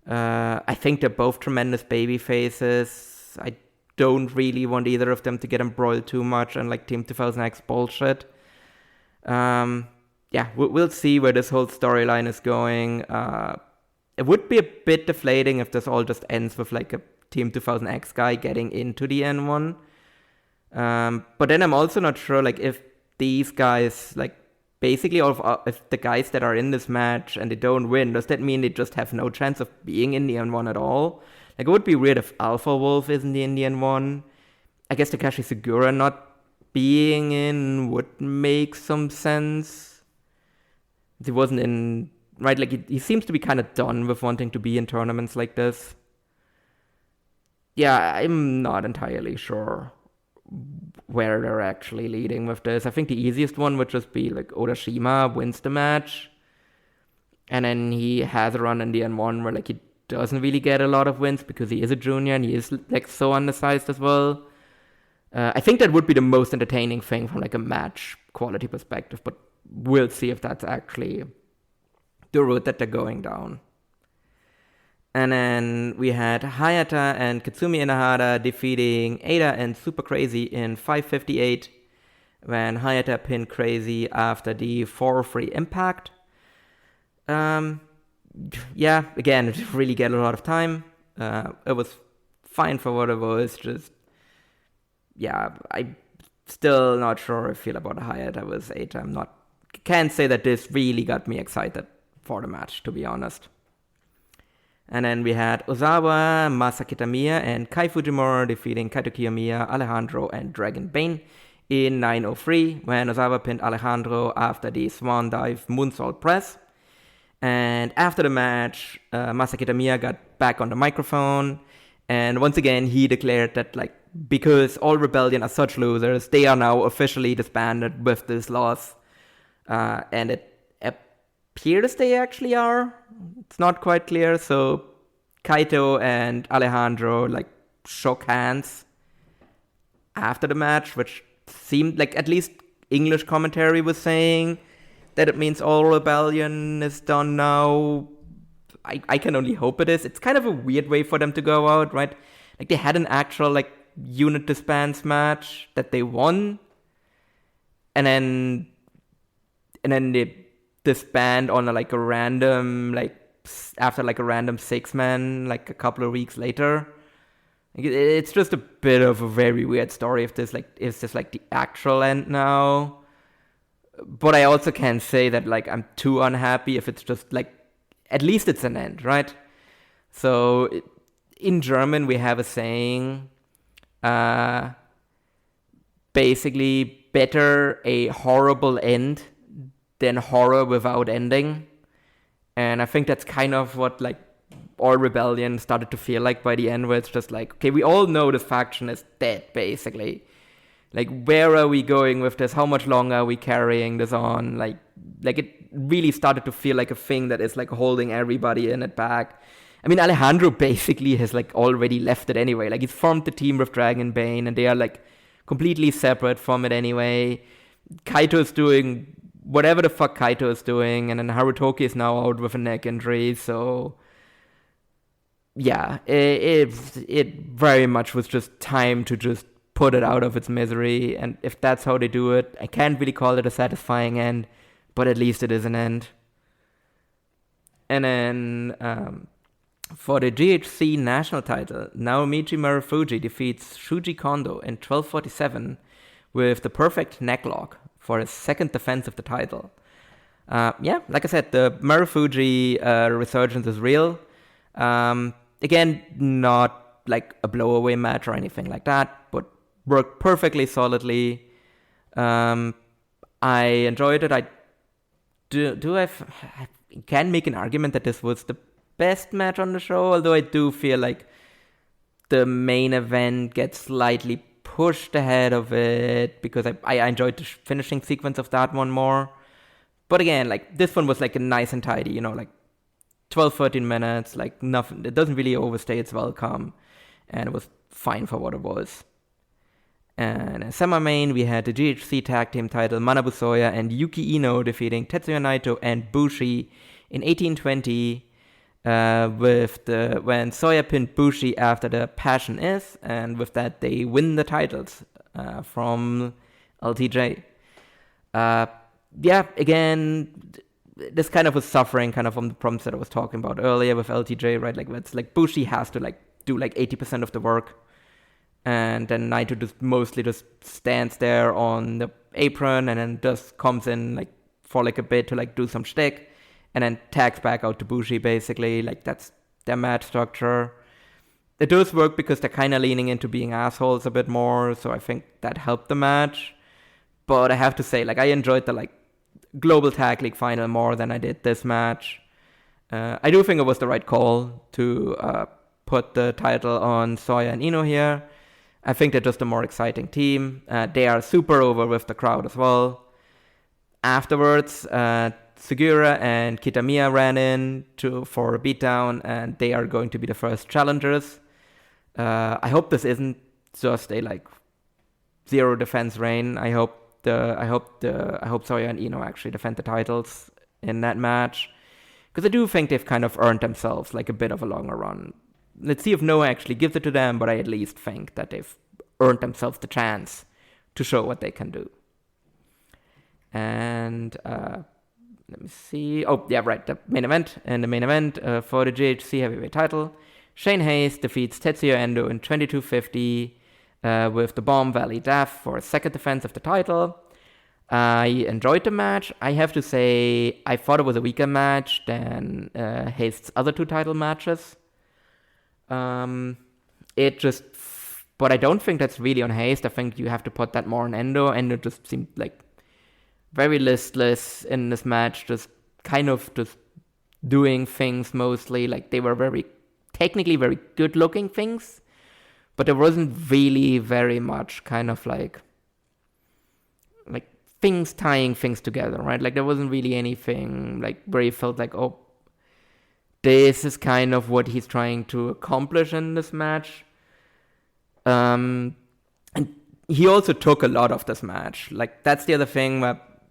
I think they're both tremendous baby faces. I don't really want either of them to get embroiled too much and like Team 2000X bullshit. We'll see where this whole storyline is going. It would be a bit deflating if this all just ends with like a Team 2000X guy getting into the N1. But then I'm also not sure like if these guys, like basically if the guys that are in this match and they don't win, does that mean they just have no chance of being in the N1 at all? Like it would be weird if Alpha Wolf isn't in the N1. I guess Takashi Segura not being in would make some sense. He wasn't in, right? Like he seems to be kind of done with wanting to be in tournaments like this. Yeah, I'm not entirely sure where they're actually leading with this. I think the easiest one would just be like Urashima wins the match, and then he has a run in the N1 where like he doesn't really get a lot of wins because he is a junior and he is like so undersized as well. I think that would be the most entertaining thing from like a match quality perspective, but we'll see if that's actually the route that they're going down. And then we had Hayata and Katsumi Inahara defeating Ada and Super Crazy in 5:58 when Hayata pinned Crazy after the 4-3 impact. Again, it didn't really get a lot of time. It was fine for what it was, just I'm still not sure how I feel about Hayata with Ada. Can't say that this really got me excited for the match, to be honest. And then we had Ozawa, Masaki Tamiya, and Kai Fujimura defeating Kaito Kiyomiya, Alejandro, and Dragon Bane in 9:03 when Ozawa pinned Alejandro after the Swan Dive Moonsault Press. And after the match, Masaki Tamiya got back on the microphone, and once again he declared that like because All Rebellion are such losers, they are now officially disbanded with this loss. And it appears they actually are. It's not quite clear. So Kaito and Alejandro like shook hands after the match, which seemed like at least English commentary was saying that it means All Rebellion is done now. I can only hope it is. It's kind of a weird way for them to go out, right? Like they had an actual like unit disbands match that they won, and then they disband on a random after a random 6-man like a couple of weeks later. It's just a bit of a very weird story if this is this the actual end now. But I also can't say that I'm too unhappy if it's just at least it's an end, right? So in German we have a saying, basically better a horrible end than horror without ending. And I think that's kind of what All Rebellion started to feel like by the end, where it's just okay, we all know this faction is dead, basically. Where are we going with this? How much longer are we carrying this on? It really started to feel like a thing that is holding everybody in it back. I mean, Alejandro basically has already left it anyway. He's formed the team with Dragon Bane, and they are completely separate from it anyway. Kaito's doing whatever the fuck Kaito is doing, and then Harutoki is now out with a neck injury, so yeah, it very much was just time to just put it out of its misery, and if that's how they do it, I can't really call it a satisfying end, but at least it is an end. And then for the GHC national title, Naomichi Marufuji defeats Shuji Kondo in 12:47 with the perfect necklock for his second defense of the title. Like I said, the Marufuji resurgence is real. Again, not a blowaway match or anything like that, but worked perfectly solidly. I enjoyed it. I can make an argument that this was the best match on the show, although I do feel the main event gets slightly pushed ahead of it because I enjoyed the finishing sequence of that one more. But again, this one was a nice and tidy, 12-13 minutes, nothing. It doesn't really overstay its welcome, and it was fine for what it was. And as semi-main, we had the GHC Tag Team title, Manabu Soya and Yuki Ino defeating Tetsuya Naito and Bushi in 1820 when Soya pinned Bushi after the Passion Is, and with that they win the titles from LTJ. Again, this kind of was suffering kind of from the problems that I was talking about earlier with LTJ, right? Like it's like Bushi has to like do like 80% of the work, and then Naito just mostly just stands there on the apron and then just comes in like for like a bit to like do some shtick, and then tags back out to Bushi basically. Like that's their match structure. It does work because they're kind of leaning into being assholes a bit more, so I think that helped the match. But I have to say, like, I enjoyed the like Global Tag League final more than I did this match. I do think it was the right call to put the title on Soya and Ino here. I think they're just a more exciting team. They are super over with the crowd as well. Afterwards, Segura and Kitamiya ran in for a beatdown, and they are going to be the first challengers. I hope this isn't just a like zero defense reign. I hope Soya and Ino actually defend the titles in that match, because I do think they've kind of earned themselves like a bit of a longer run. Let's see if Noah actually gives it to them, but I at least think that they've earned themselves the chance to show what they can do. And let me see. Oh, yeah, right. The main event. And the main event for the GHC Heavyweight title, Shane Haste defeats Tetsuya Endo in 22:50 with the Bomb Valley Death for a second defense of the title. I enjoyed the match. I have to say, I thought it was a weaker match than Haste's other two title matches. But I don't think that's really on Haste. I think you have to put that more on Endo. Endo just seemed like very listless in this match, just kind of just doing things mostly. Like they were technically very good looking things, but there wasn't really very much kind of like things tying things together, right? Like there wasn't really anything like where you felt like, oh, this is kind of what he's trying to accomplish in this match. And he also took a lot of this match. Like that's the other thing,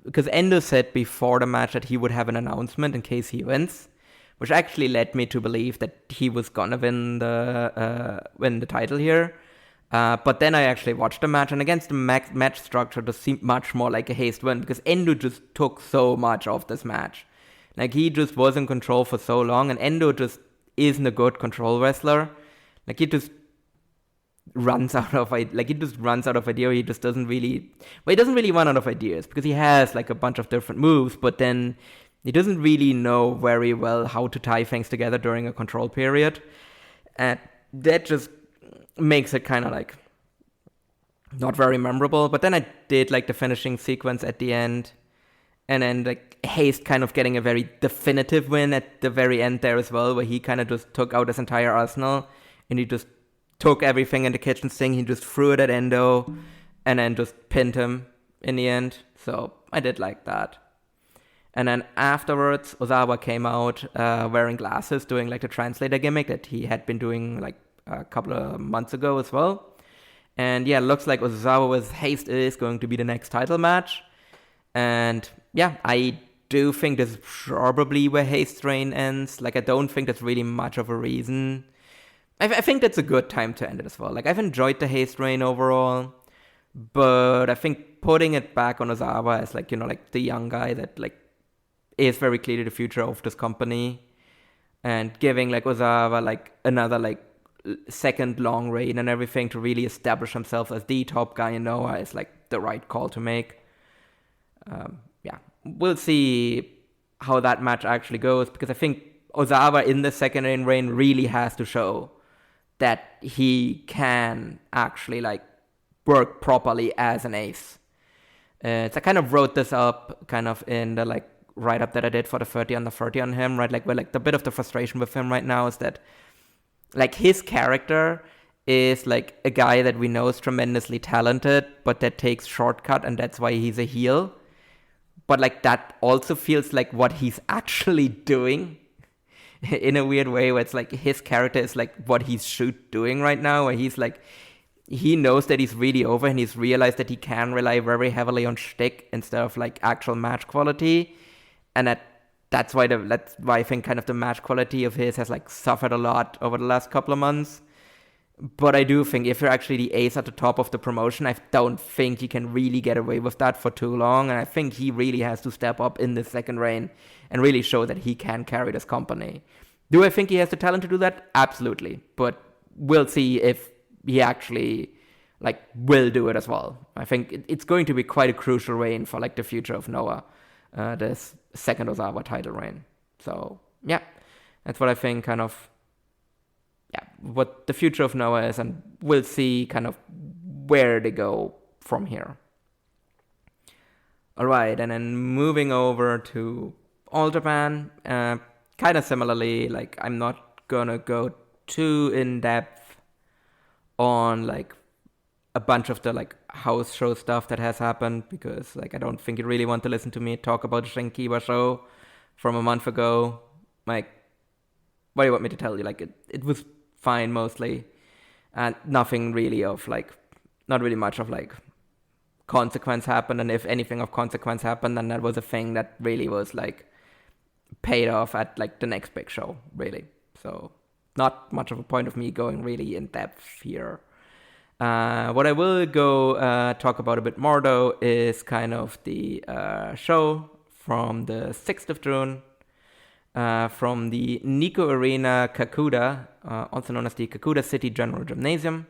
because Endo said before the match that he would have an announcement in case he wins, which actually led me to believe that he was gonna win the title here. But then I actually watched the match, and against the match structure, it seemed much more like a Haste win, because Endo just took so much of this match. Like, he just was in control for so long, and Endo just isn't a good control wrestler. Like, he just runs out of idea. He just doesn't really... Well, he doesn't really run out of ideas, because he has, like, a bunch of different moves, but then he doesn't really know very well how to tie things together during a control period. And that just makes it kind of, like, not very memorable. But then I did, like, the finishing sequence at the end, and then, like, Haste kind of getting a very definitive win at the very end there as well, where he kind of just took out his entire arsenal, and he just took everything in the kitchen sink, he just threw it at Endo, and then just pinned him in the end. So I did like that. And then afterwards, Ozawa came out wearing glasses, doing like the translator gimmick that he had been doing like a couple of months ago as well. And yeah, looks like Ozawa with Haste is going to be the next title match. And yeah, I do think this is probably where Haste's reign ends. Like, I don't think that's really much of a reason. I think that's a good time to end it as well. Like, I've enjoyed the Haste reign overall, but I think putting it back on Ozawa as, like, you know, like the young guy that, like, is very clearly the future of this company, and giving, like, Ozawa, like, another, like, second long reign and everything to really establish himself as the top guy in Noah is, like, the right call to make. We'll see how that match actually goes, because I think Ozawa in the second reign really has to show that he can actually, like, work properly as an ace. So I kind of wrote this up kind of in the, like, write-up that I did for the 30 under 30 on him, right? Like, where, like, the bit of the frustration with him right now is that, like, his character is, like, a guy that we know is tremendously talented, but that takes shortcut, and that's why he's a heel. But, like, that also feels like what he's actually doing in a weird way, where it's like his character is like what he's doing right now, where he's like, he knows that he's really over, and he's realized that he can rely very heavily on shtick instead of like actual match quality, and that's why I think kind of the match quality of his has like suffered a lot over the last couple of months. But I do think if you're actually the ace at the top of the promotion, I don't think you can really get away with that for too long. And I think he really has to step up in the second reign and really show that he can carry this company. Do I think he has the talent to do that? Absolutely. But we'll see if he actually like will do it as well. I think it's going to be quite a crucial reign for like the future of Noah, this second Ozawa title reign. So yeah, that's what I think kind of, what the future of Noah is, and we'll see kind of where they go from here. All right, and then moving over to All Japan, kind of similarly, like I'm not gonna go too in depth on like a bunch of the like house show stuff that has happened, because like I don't think you really want to listen to me talk about the Shinkiba show from a month ago. Like, what do you want me to tell you? Like it was fine mostly, and nothing really of like, not really much of like consequence happened, and if anything of consequence happened, then that was a thing that really was like paid off at like the next big show, really. So not much of a point of me going really in depth here. What I will go talk about a bit more though is kind of the show from the 6th of June, from the Nikko Arena Kakuda, also known as the Kakuda City General Gymnasium,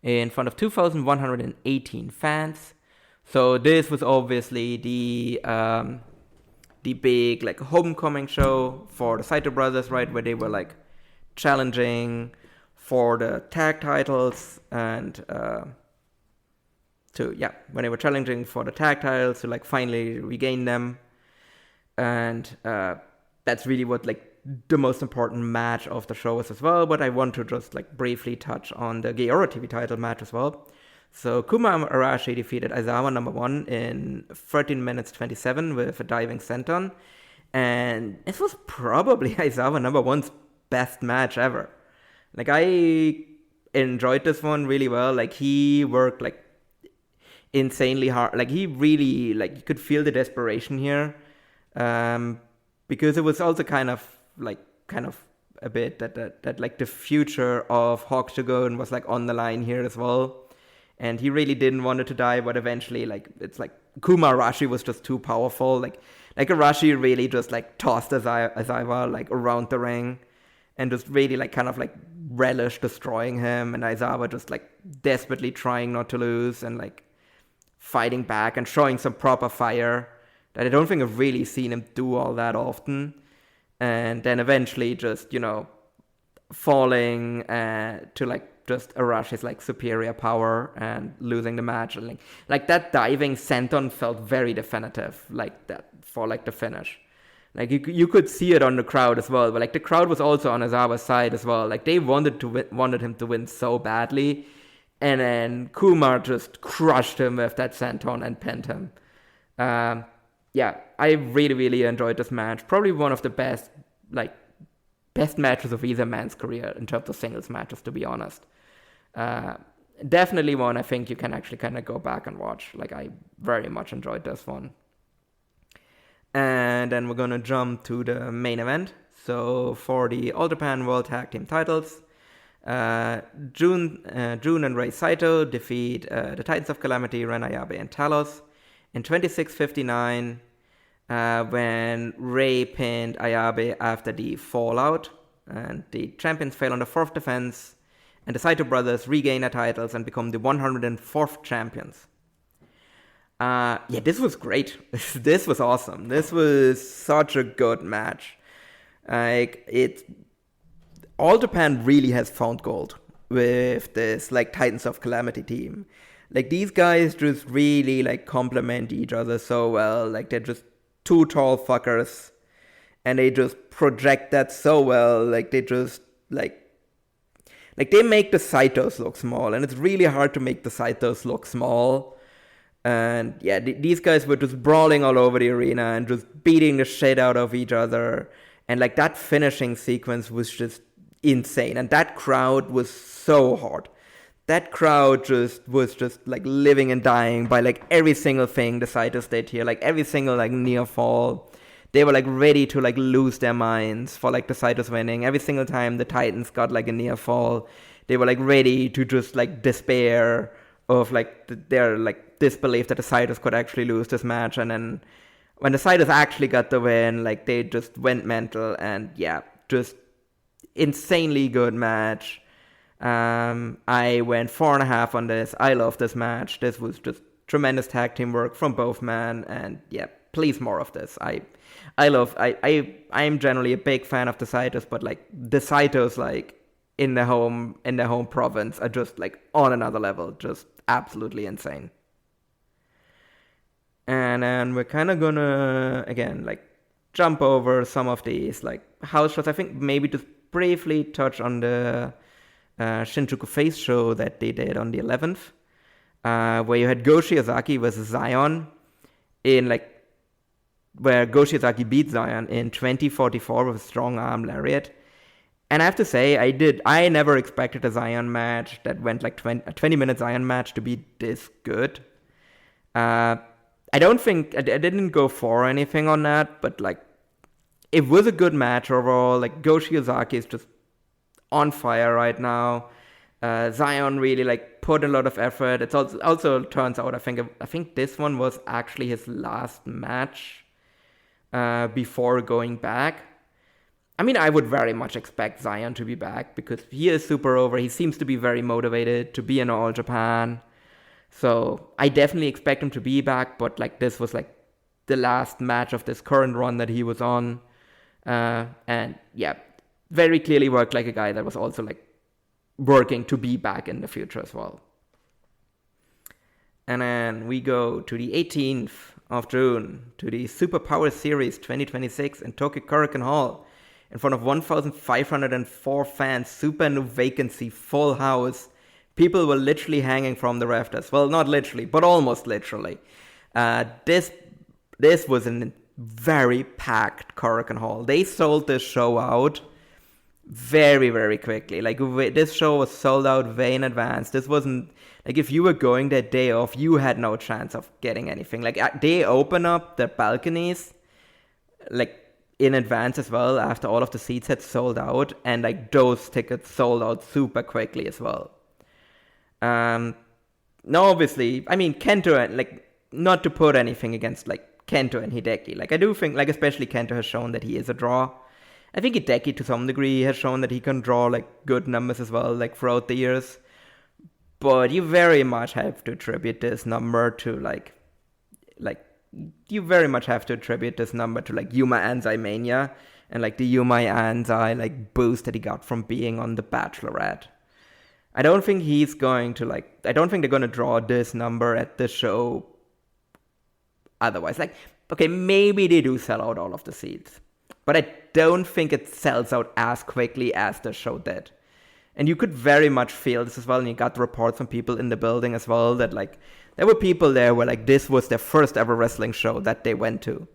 in front of 2,118 fans. So this was obviously the big like homecoming show for the Sato brothers, right, where they were like challenging for the tag titles, and when they were challenging for the tag titles to like finally regain them, and that's really what like the most important match of the show is as well. But I want to just like briefly touch on the Gaora TV title match as well. So Kuma Arashi defeated Aizawa number 1 in 13 minutes 27 with a diving senton, and it was probably Aizawa number 1's best match ever. Like I enjoyed this one really well. Like he worked like insanely hard. Like he really like you could feel the desperation here. Because it was also kind of a bit that like the future of Hawk Shogun was like on the line here as well, and he really didn't want it to die. But eventually, like it's like Kuma Arashi was just too powerful. Like Arashi really just like tossed Aizawa like around the ring, and just really like kind of like relished destroying him, and Aizawa just like desperately trying not to lose and like fighting back and showing some proper fire that I don't think I've really seen him do all that often. And then eventually just, falling to like just Arashi's like superior power and losing the match. And like that diving senton felt very definitive, like that for like the finish. Like you could see it on the crowd as well, but like the crowd was also on Aizawa's side as well. Like they wanted him to win so badly, and then Kumar just crushed him with that senton and pinned him. I really, really enjoyed this match. Probably one of the best matches of either man's career in terms of singles matches, to be honest. Definitely one I think you can actually kind of go back and watch. Like I very much enjoyed this one. And then we're gonna jump to the main event. So for the All Japan World Tag Team titles, Jun and Rei Saito defeat the Titans of Calamity, Ren Ayabe and Talos in 26:59, when Rei pinned Ayabe after the fallout, and the champions fail on the 4th defense, and the Saito brothers regain their titles and become the 104th champions. This was great. This was awesome. This was such a good match. All Japan really has found gold with this like Titans of Calamity team. Like these guys just really like complement each other so well. Like they're just two tall fuckers, and they just project that so well. Like they just like they make the Saitos look small, and it's really hard to make the Saitos look small. And these guys were just brawling all over the arena and just beating the shit out of each other. And like that finishing sequence was just insane. And that crowd was so hot. that crowd was like living and dying by like every single thing the Saitos did here, like every single like near fall. They were like ready to like lose their minds for like the Saitos winning. Every single time the Titans got like a near fall, they were like ready to just like despair of like their like disbelief that the Saitos could actually lose this match. And then when the Saitos actually got the win, like they just went mental, and yeah, just insanely good match. I went 4.5 on this. I love this match. This was just tremendous tag team work from both men, and yeah, please more of this. I'm generally a big fan of the Saitos, but like the Saitos like in their home province are just like on another level, just absolutely insane. And then we're kind of gonna again like jump over some of these like house shows. I think maybe just briefly touch on the Shinjuku Face show that they did on the 11th, where you had Go Shiozaki versus Zion in like where Go Shiozaki beat Zion in 2044 with a strong arm lariat. And I have to say, I never expected a Zion match that went like a 20-minute Zion match to be this good. I don't think I didn't go for anything on that, but like it was a good match overall. Like Go Shiozaki is just on fire right now. Zion really like put a lot of effort. It also turns out I think this one was actually his last match before going back. I mean, I would very much expect Zion to be back because he is super over. He seems to be very motivated to be in All Japan. So I definitely expect him to be back, but like this was like the last match of this current run that he was on. And yeah, very clearly worked like a guy that was also like working to be back in the future as well. And then we go to the 18th of June to the Superpower Series 2026 in Tokyo Korakuen Hall in front of 1,504 fans. Super no vacancy, full house. People were literally hanging from the rafters. Well, not literally, but almost literally. This was a very packed Korakuen Hall. They sold this show out very, very quickly. Like, this show was sold out way in advance. This wasn't, like, if you were going that day off, you had no chance of getting anything. Like, they open up the balconies, like, in advance as well, after all of the seats had sold out, and, like, those tickets sold out super quickly as well. Now, obviously, I mean, Kento, like, not to put anything against, like, Kento and Hideki. Like, I do think, like, especially Kento has shown that he is a draw. I think Hideki, to some degree, has shown that he can draw, like, good numbers as well, like, throughout the years. But you very much have to attribute this number to, like, you very much have to attribute this number to, like, Yuma Anzai Mania and, like, the Yuma Anzai, like, boost that he got from being on The Bachelorette. I don't think he's going to, like, I don't think they're going to draw this number at the show otherwise. Like, okay, maybe they do sell out all of the seats, but I don't think it sells out as quickly as the show did. And you could very much feel this as well, and you got reports from people in the building as well that, like, there were people there where, like, this was their first ever wrestling show that they went to.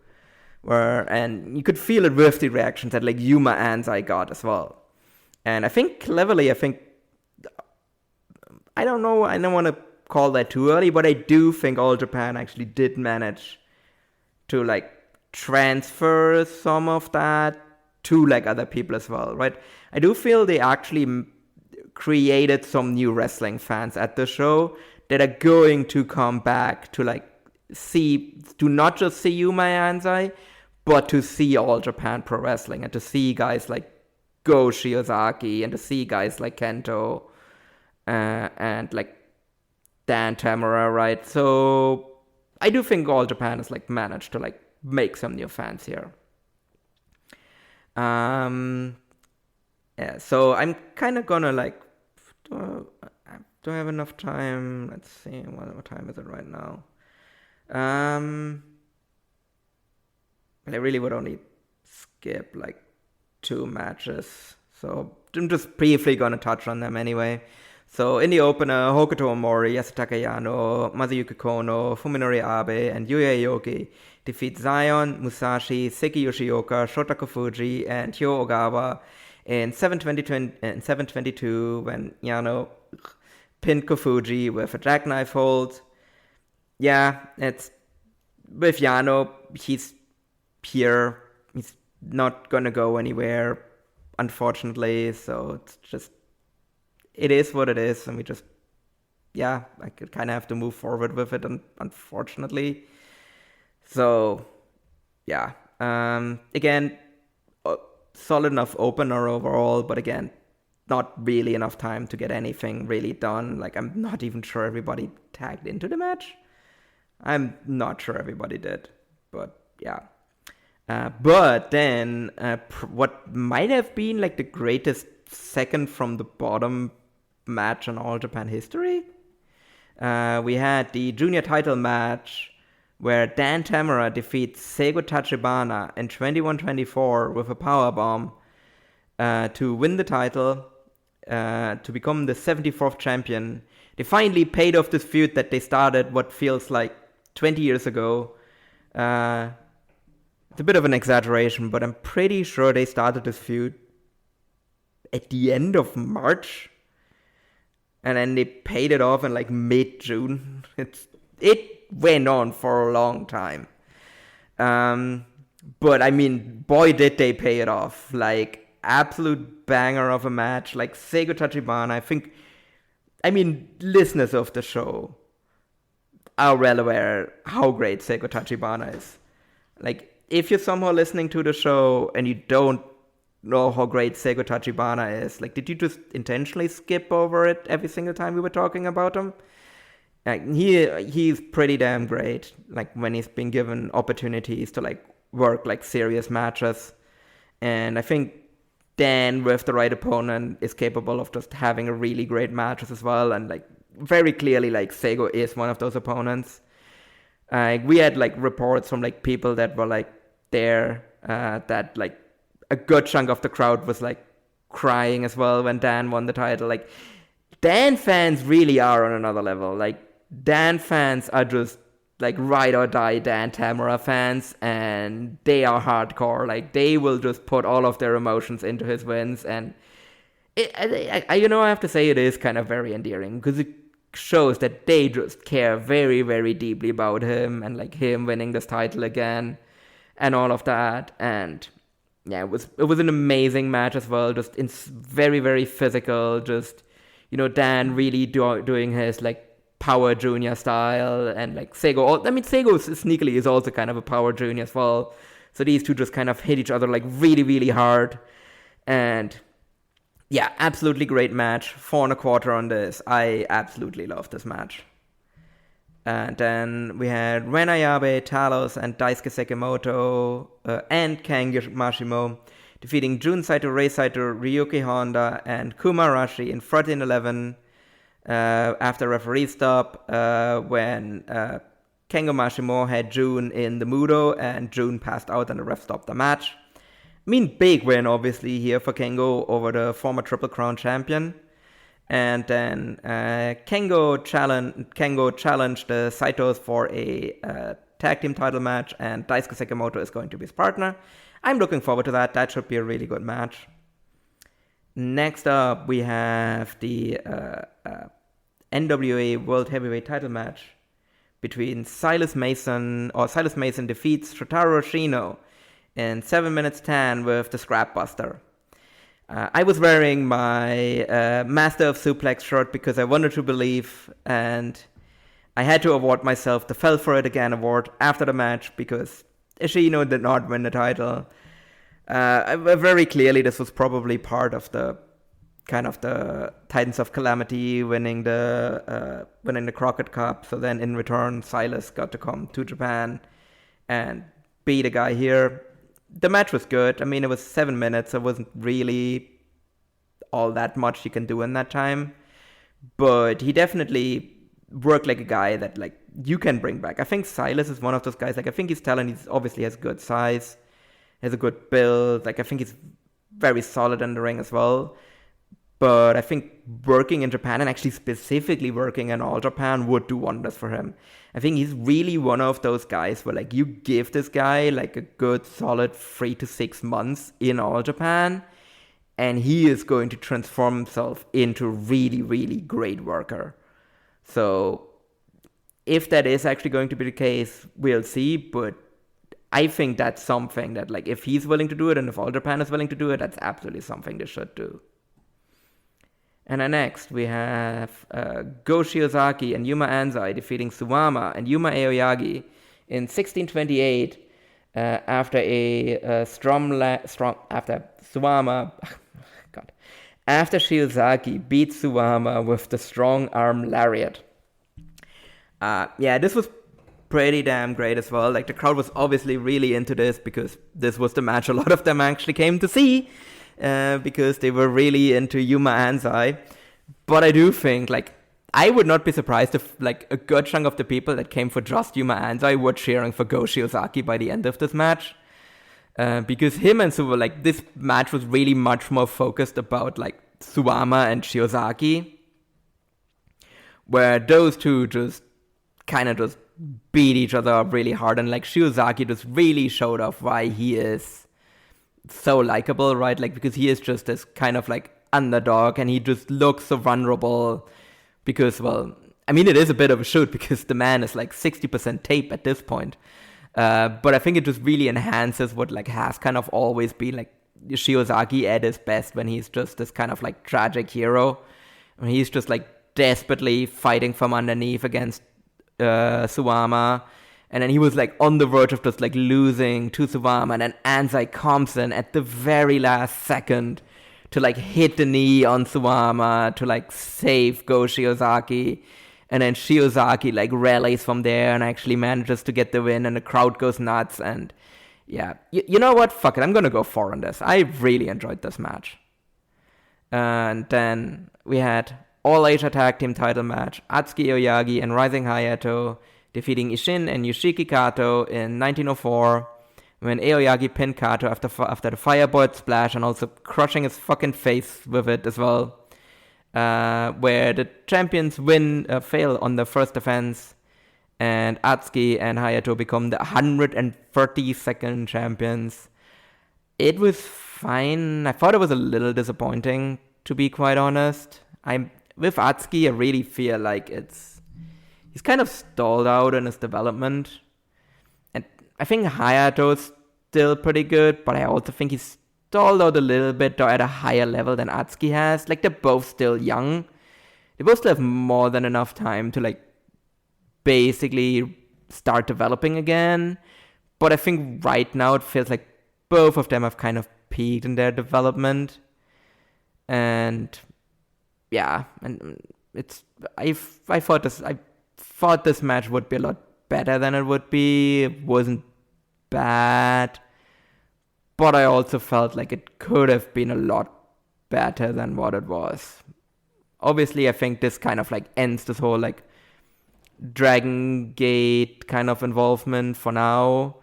And you could feel it with the reactions that, like, Yuma Anzai got as well. And I think cleverly, I don't know, I don't want to call that too early, but I do think All Japan actually did manage to, like, transfer some of that to, like, other people as well, right? I do feel they actually created some new wrestling fans at the show that are going to come back to, like, to not just see Yuma Anzai, but to see All Japan Pro Wrestling and to see guys like Go Shiozaki and to see guys like Kento and, like, Dan Tamura, right? So I do think All Japan has, like, managed to, like, make some new fans here. Yeah, so I'm kind of gonna, like, do I have enough time? Let's see, what time is it right now? I really would only skip, like, 2 matches, so I'm just briefly gonna touch on them anyway. So in the opener, Hokuto Omori, Yasutaka Yano, Masayuki Kono, Fuminori Abe, and Yuya Yoki defeat Zion, Musashi, Seki Yoshioka, Shota Kofuji, and Hyo Ogawa in 7:22 when Yano pinned Kofuji with a jackknife hold. Yeah, it's with Yano, he's here. He's not gonna go anywhere, unfortunately. So it's just, it is what it is, and we just, I could kind of have to move forward with it, unfortunately. So, yeah. Again, solid enough opener overall, but again, not really enough time to get anything really done. Like, I'm not even sure everybody tagged into the match. I'm not sure everybody did, but yeah. But then, what might have been like the greatest second from the bottom match in All Japan history, we had the junior title match where Dan Tamura defeats Seigo Tachibana in 21-24 with a powerbomb to win the title, to become the 74th champion. They finally paid off this feud that they started what feels like 20 years ago. It's a bit of an exaggeration, but I'm pretty sure they started this feud at the end of March. And then they paid it off in like mid-June. It went on for a long time. But I mean, boy, did they pay it off. Like, absolute banger of a match. Like, Seigo Tachibana, listeners of the show are well aware how great Seigo Tachibana is. Like, if you're somehow listening to the show and you don't know how great Seigo Tachibana is, like, did you just intentionally skip over it every single time we were talking about him? He's pretty damn great. Like, when he's been given opportunities to like work like serious matches, and I think Dan, with the right opponent, is capable of just having a really great matches as well. And like, very clearly, like, Seigo is one of those opponents. We had like reports from like people that were like there, that like a good chunk of the crowd was like crying as well when Dan won the title. Like, Dan fans really are on another level. Like, Dan fans are just like ride or die Dan Tamura fans, and they are hardcore. Like, they will just put all of their emotions into his wins, and I have to say it is kind of very endearing, because it shows that they just care very, very deeply about him and like him winning this title again and all of that. And yeah, it was an amazing match as well. Just very, very physical. Just, Dan really doing his like power junior style, and like Seigo. Seigo sneakily is also kind of a power junior as well. So these two just kind of hit each other like really, really hard. And yeah, absolutely great match. 4 1/4 on this. I absolutely love this match. And then we had Ren Ayabe, Talos, and Daisuke Sekimoto and Kenji Mashimo defeating Jun Saito, Rei Saito, Ryuki Honda, and Kuma Arashi in 13-11 after referee stop, when Kengo Mashimo had Jun in the Mudo and Jun passed out and the ref stopped the match. Big win obviously here for Kengo over the former Triple Crown champion. And then Kengo challenged the Saitos for a tag team title match, and Daisuke Sekimoto is going to be his partner. I'm looking forward to that. That should be a really good match. Next up, we have the NWA World Heavyweight title match between Silas Mason defeats Shotaro Shino in 7 minutes 10 with the Scrap Buster. I was wearing my Master of Suplex shirt because I wanted to believe, and I had to award myself the Fell For It Again award after the match because Ishino did not win the title. Very clearly, this was probably part of the kind of the Titans of Calamity winning the Crockett Cup. So then in return, Silas got to come to Japan and beat a guy here. The match was good. It was 7 minutes. It wasn't really all that much you can do in that time. But he definitely worked like a guy that like you can bring back. I think Silas is one of those guys. Like, I think he's talented. He obviously has good size, has a good build. Like, I think he's very solid in the ring as well. But I think working in Japan, and actually specifically working in All Japan, would do wonders for him. I think he's really one of those guys where like you give this guy like a good solid 3 to 6 months in All Japan, and he is going to transform himself into a really, really great worker. So if that is actually going to be the case, we'll see, but I think that's something that, like, if he's willing to do it and if All Japan is willing to do it, that's absolutely something they should do. And then next, we have Go Shiozaki and Yuma Anzai defeating Suwama and Yuma Aoyagi in 1628 after after Shiozaki beat Suwama with the strong arm lariat. This was pretty damn great as well. Like, the crowd was obviously really into this because this was the match a lot of them actually came to see. Because they were really into Yuma Anzai. But I do think, like, I would not be surprised if, like, a good chunk of the people that came for just Yuma Anzai were cheering for Go Shiozaki by the end of this match. Because him and Suwama, like, this match was really much more focused about, like, Suwama and Shiozaki. Where those two just kind of just beat each other up really hard. And, like, Shiozaki just really showed off why he is so likable, right? Like, because he is just this kind of like underdog and he just looks so vulnerable because, well, I mean, it is a bit of a shoot because the man is like 60% tape at this point. But I think it just really enhances what like has kind of always been like Shiozaki at his best when he's just this kind of like tragic hero. When he's just like desperately fighting from underneath against Suwama. And then he was like on the verge of just like losing to Suwama, and then Anzai comes in at the very last second to like hit the knee on Suwama to like save Go Shiozaki. And then Shiozaki like rallies from there and actually manages to get the win, and the crowd goes nuts. And yeah, you know what? Fuck it, I'm gonna go 4 on this. I really enjoyed this match. And then we had All Asia Tag Team title match, Atsuki Aoyagi and Rising Hayato defeating Ishin and Yoshiki Kato in 1904, when Aoyagi pinned Kato after the Fireboard splash and also crushing his fucking face with it as well. Where the champions fail on the first defense, and Atsuki and Hayato become the 132nd champions. It was fine. I thought it was a little disappointing, to be quite honest. With Atsuki, I really feel like he's kind of stalled out in his development. And I think Hayato is still pretty good, but I also think he's stalled out a little bit, though at a higher level than Atsuki has. Like, they're both still young. They both still have more than enough time to, like, basically start developing again. But I think right now it feels like both of them have kind of peaked in their development. And yeah, and I thought this match would be a lot better than it would be. It wasn't bad, but I also felt like it could have been a lot better than what it was. Obviously, I think this kind of like ends this whole like Dragon Gate kind of involvement for now.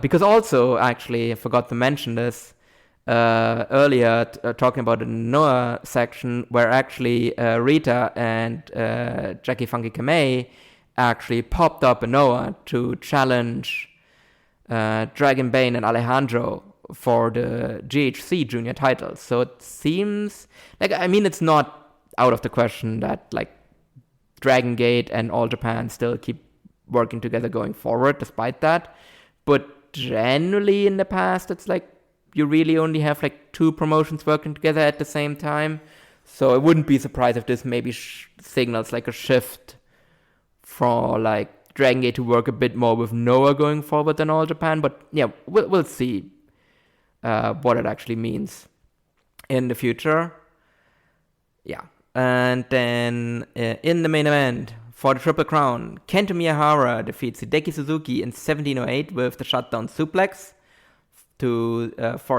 Because also, actually, I forgot to mention this earlier, talking about the Noah section, where actually Rita and Jackie Funky Kamei actually popped up in Noah to challenge Dragon Bane and Alejandro for the GHC junior titles. So it seems like, I mean, it's not out of the question that like Dragon Gate and All Japan still keep working together going forward despite that. But generally in the past, it's like you really only have like 2 promotions working together at the same time. So I wouldn't be surprised if this maybe signals like a shift for like Dragon Gate to work a bit more with Noah going forward than All Japan. But yeah, we'll see what it actually means in the future. Yeah. And then in the main event for the Triple Crown, Kento Miyahara defeats Hideki Suzuki in 1708 with the shutdown suplex for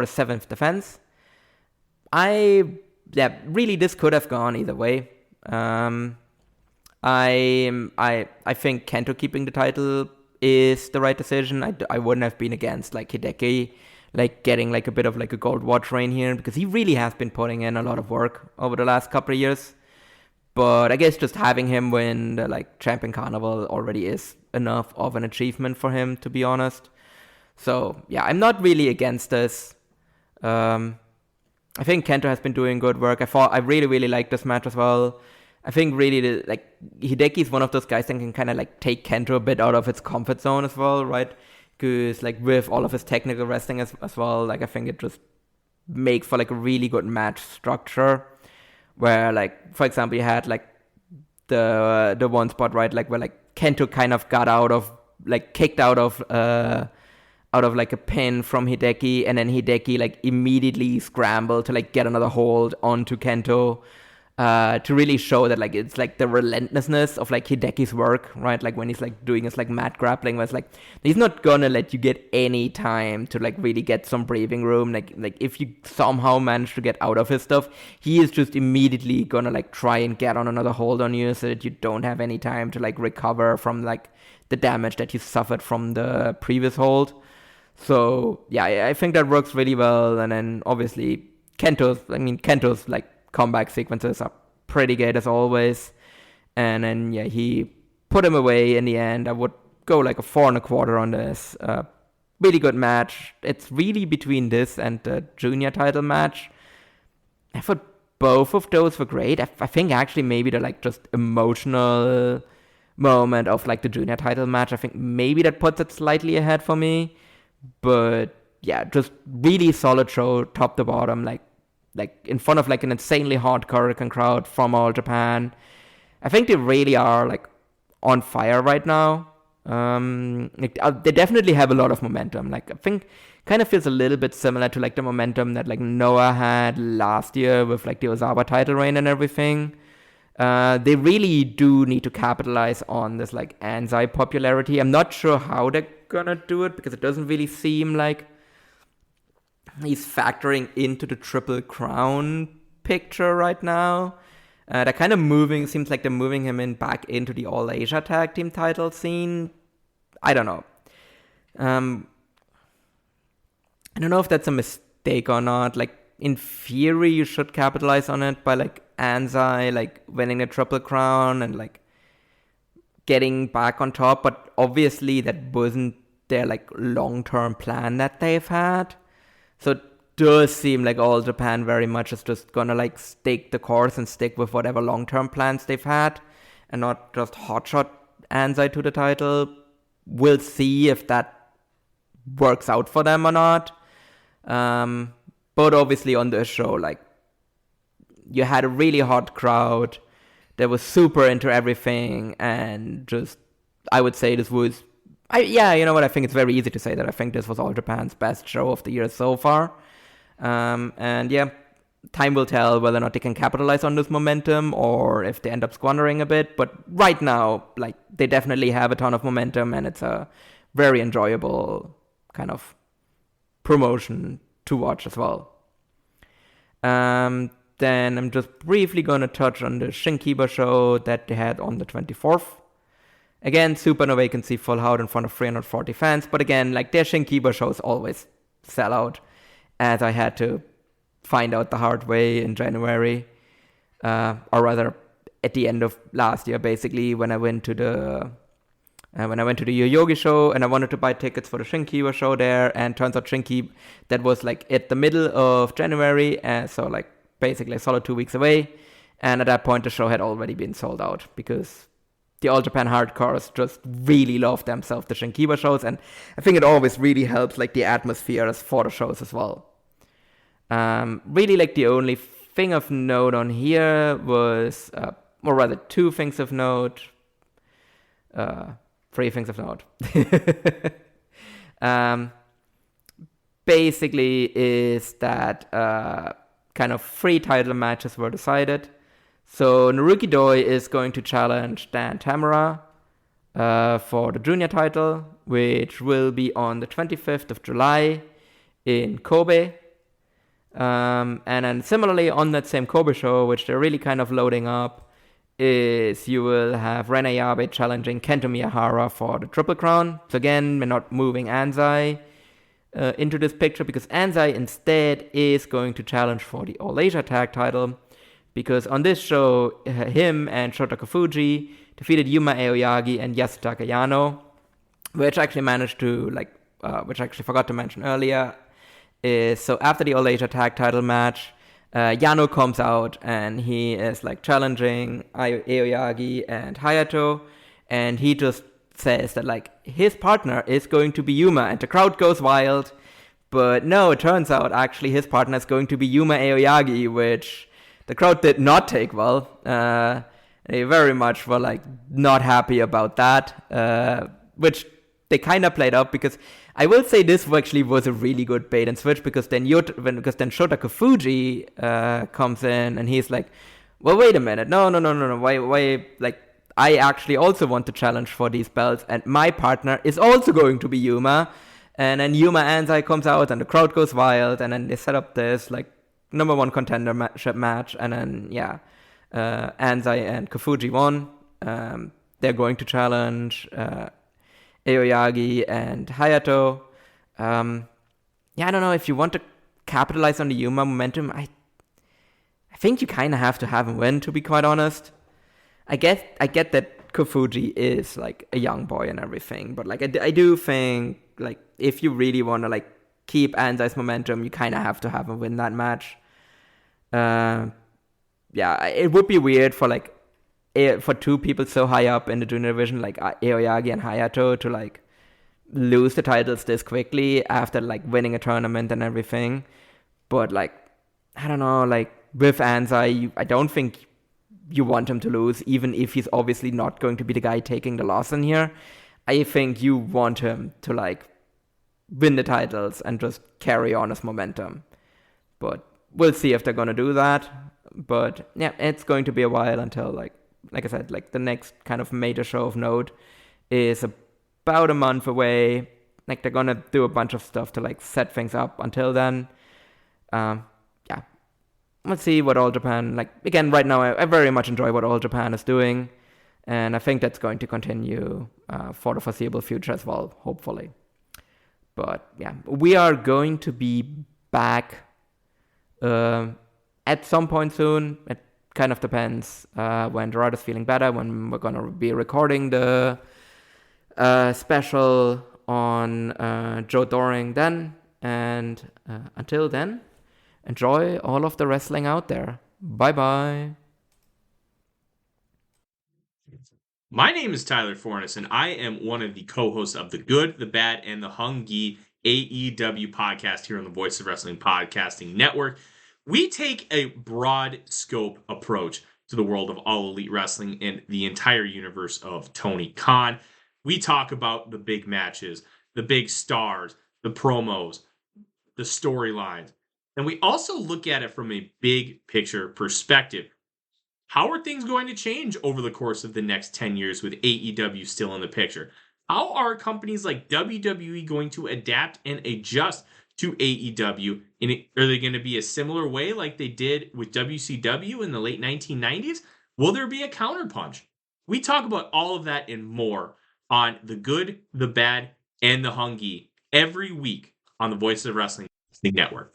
the 7th defense. Really this could have gone either way. I think Kento keeping the title is the right decision. I wouldn't have been against like Hideki like getting like a bit of like a gold watch reign here, because he really has been putting in a lot of work over the last couple of years. But I guess just having him win the like Champion Carnival already is enough of an achievement for him, to be honest. So yeah, I'm not really against this. I think Kento has been doing good work. I really, really like this match as well. I think really, Hideki is one of those guys that can kind of, take Kento a bit out of its comfort zone as well, right? Because, with all of his technical wrestling as well, I think it just makes for, a really good match structure. Where, for example, you had, the one spot, right? Where, Kento kind of got out of, kicked out of a pin from Hideki, and then Hideki immediately scrambled to get another hold onto Kento, to really show that it's the relentlessness of Hideki's work, right? When he's doing his mat grappling, where it's he's not gonna let you get any time to really get some breathing room. If you somehow manage to get out of his stuff, he is just immediately gonna try and get on another hold on you, so that you don't have any time to recover from the damage that you suffered from the previous hold. So yeah, I think that works really well. And then obviously Kento's comeback sequences are pretty good as always. And then he put him away in the end. I would go a 4 1/4 on this. Really good match. It's really between this and the junior title match. I thought both of those were great. I think actually maybe the just emotional moment of the junior title match, I think maybe that puts it slightly ahead for me. But yeah, just really solid show, top to bottom, in front of an insanely hard Korakuen crowd from All Japan. I think they really are on fire right now. They definitely have a lot of momentum. I think kind of feels a little bit similar to the momentum that Noah had last year with the Ozawa title reign and everything. They really do need to capitalize on this Anzai popularity. I'm not sure how they're gonna do it, because it doesn't really seem like he's factoring into the Triple Crown picture right now. They're kind of seems like they're moving him back into the All Asia Tag Team title scene. I don't know. I don't know if that's a mistake or not. In theory, you should capitalize on it by Anzai, winning the Triple Crown and getting back on top. But obviously that wasn't their long-term plan that they've had. So it does seem like All Japan very much is just gonna stake the course and stick with whatever long-term plans they've had, and not just hotshot Anzai to the title. We'll see if that works out for them or not. But obviously on the show, you had a really hot crowd that was super into everything, and just, I would say this was, you know what, I think it's very easy to say that I think this was All Japan's best show of the year so far. And yeah, time will tell whether or not they can capitalize on this momentum or if they end up squandering a bit. But right now, they definitely have a ton of momentum, and it's a very enjoyable kind of promotion to watch as well. Then I'm just briefly going to touch on the Shinkiba show that they had on the 24th. Again, Super No Vacancy full house in front of 340 fans. But again, their Shinkiba shows always sell out, as I had to find out the hard way in January. Or rather, at the end of last year, basically, when I went to the Yoyogi show and I wanted to buy tickets for the Shinkiba show there, and turns out Shinkiba, that was at the middle of January, so basically a solid 2 weeks away, and at that point the show had already been sold out, because the All Japan hardcores just really love themselves the Shinkiba shows, and I think it always really helps the atmosphere for the shows as well. Really the only thing of note on here was, or rather 2 things of note, 3 things of note. Basically is that kind of 3 title matches were decided. So Naruki Doi is going to challenge Dan Tamura for the junior title, which will be on the 25th of July in Kobe. And then similarly on that same Kobe show, which they're really kind of loading up, is you will have Ren Ayabe challenging Kento Miyahara for the Triple Crown. So again, we're not moving Anzai into this picture, because Anzai instead is going to challenge for the All Asia Tag title, because on this show, him and Shota Kafuji defeated Yuma Aoyagi and Yasutaka Yano, which actually managed to, which I actually forgot to mention earlier, is so after the All Asia Tag title match, Yano comes out and he is like challenging Aoyagi and Hayato, and he just says that like his partner is going to be Yuma, and the crowd goes wild. But no, it turns out actually his partner is going to be Yuma Aoyagi, which the crowd did not take well. They very much were like not happy about that, which they kind of played up, because I will say this actually was a really good bait and switch, because then Shota Kofuji comes in and he's like, well, wait a minute, no, why, like, I actually also want to challenge for these belts, and my partner is also going to be Yuma. And then Yuma Anzai comes out and the crowd goes wild, and then they set up this like number one contender match, and then Anzai and Kofuji won. They're going to challenge Aoyagi and Hayato. I don't know if you want to capitalize on the Yuma momentum. I think you kind of have to have him win, to be quite honest. I get that Kofuji is like a young boy and everything, but like I do think like if you really want to like keep Anzai's momentum, you kind of have to have him win that match. It would be weird for like for two people so high up in the junior division like Aoyagi and Hayato to like lose the titles this quickly after like winning a tournament and everything. But like I don't know, like with Anzai, I don't think you want him to lose, even if he's obviously not going to be the guy taking the loss in here. I think you want him to like win the titles and just carry on his momentum. But we'll see if they're going to do that. But yeah, it's going to be a while until like I said, like the next kind of major show of note is about a month away. Like they're going to do a bunch of stuff to like set things up until then. Let's see what All Japan, like, again, right now, I very much enjoy what All Japan is doing, and I think that's going to continue for the foreseeable future as well, hopefully. But, yeah, we are going to be back at some point soon. It kind of depends when Gerard is feeling better, when we're going to be recording the special on Joe Doering then, and until then, enjoy all of the wrestling out there. Bye-bye. My name is Tyler Fornes, and I am one of the co-hosts of the Good, the Bad, and the Hungy AEW podcast here on the Voice of Wrestling Podcasting Network. We take a broad scope approach to the world of All Elite Wrestling and the entire universe of Tony Khan. We talk about the big matches, the big stars, the promos, the storylines. And we also look at it from a big picture perspective. How are things going to change over the course of the next 10 years with AEW still in the picture? How are companies like WWE going to adapt and adjust to AEW? Are they going to be a similar way like they did with WCW in the late 1990s? Will there be a counterpunch? We talk about all of that and more on The Good, the Bad, and the Hungy every week on the Voice of Wrestling Network.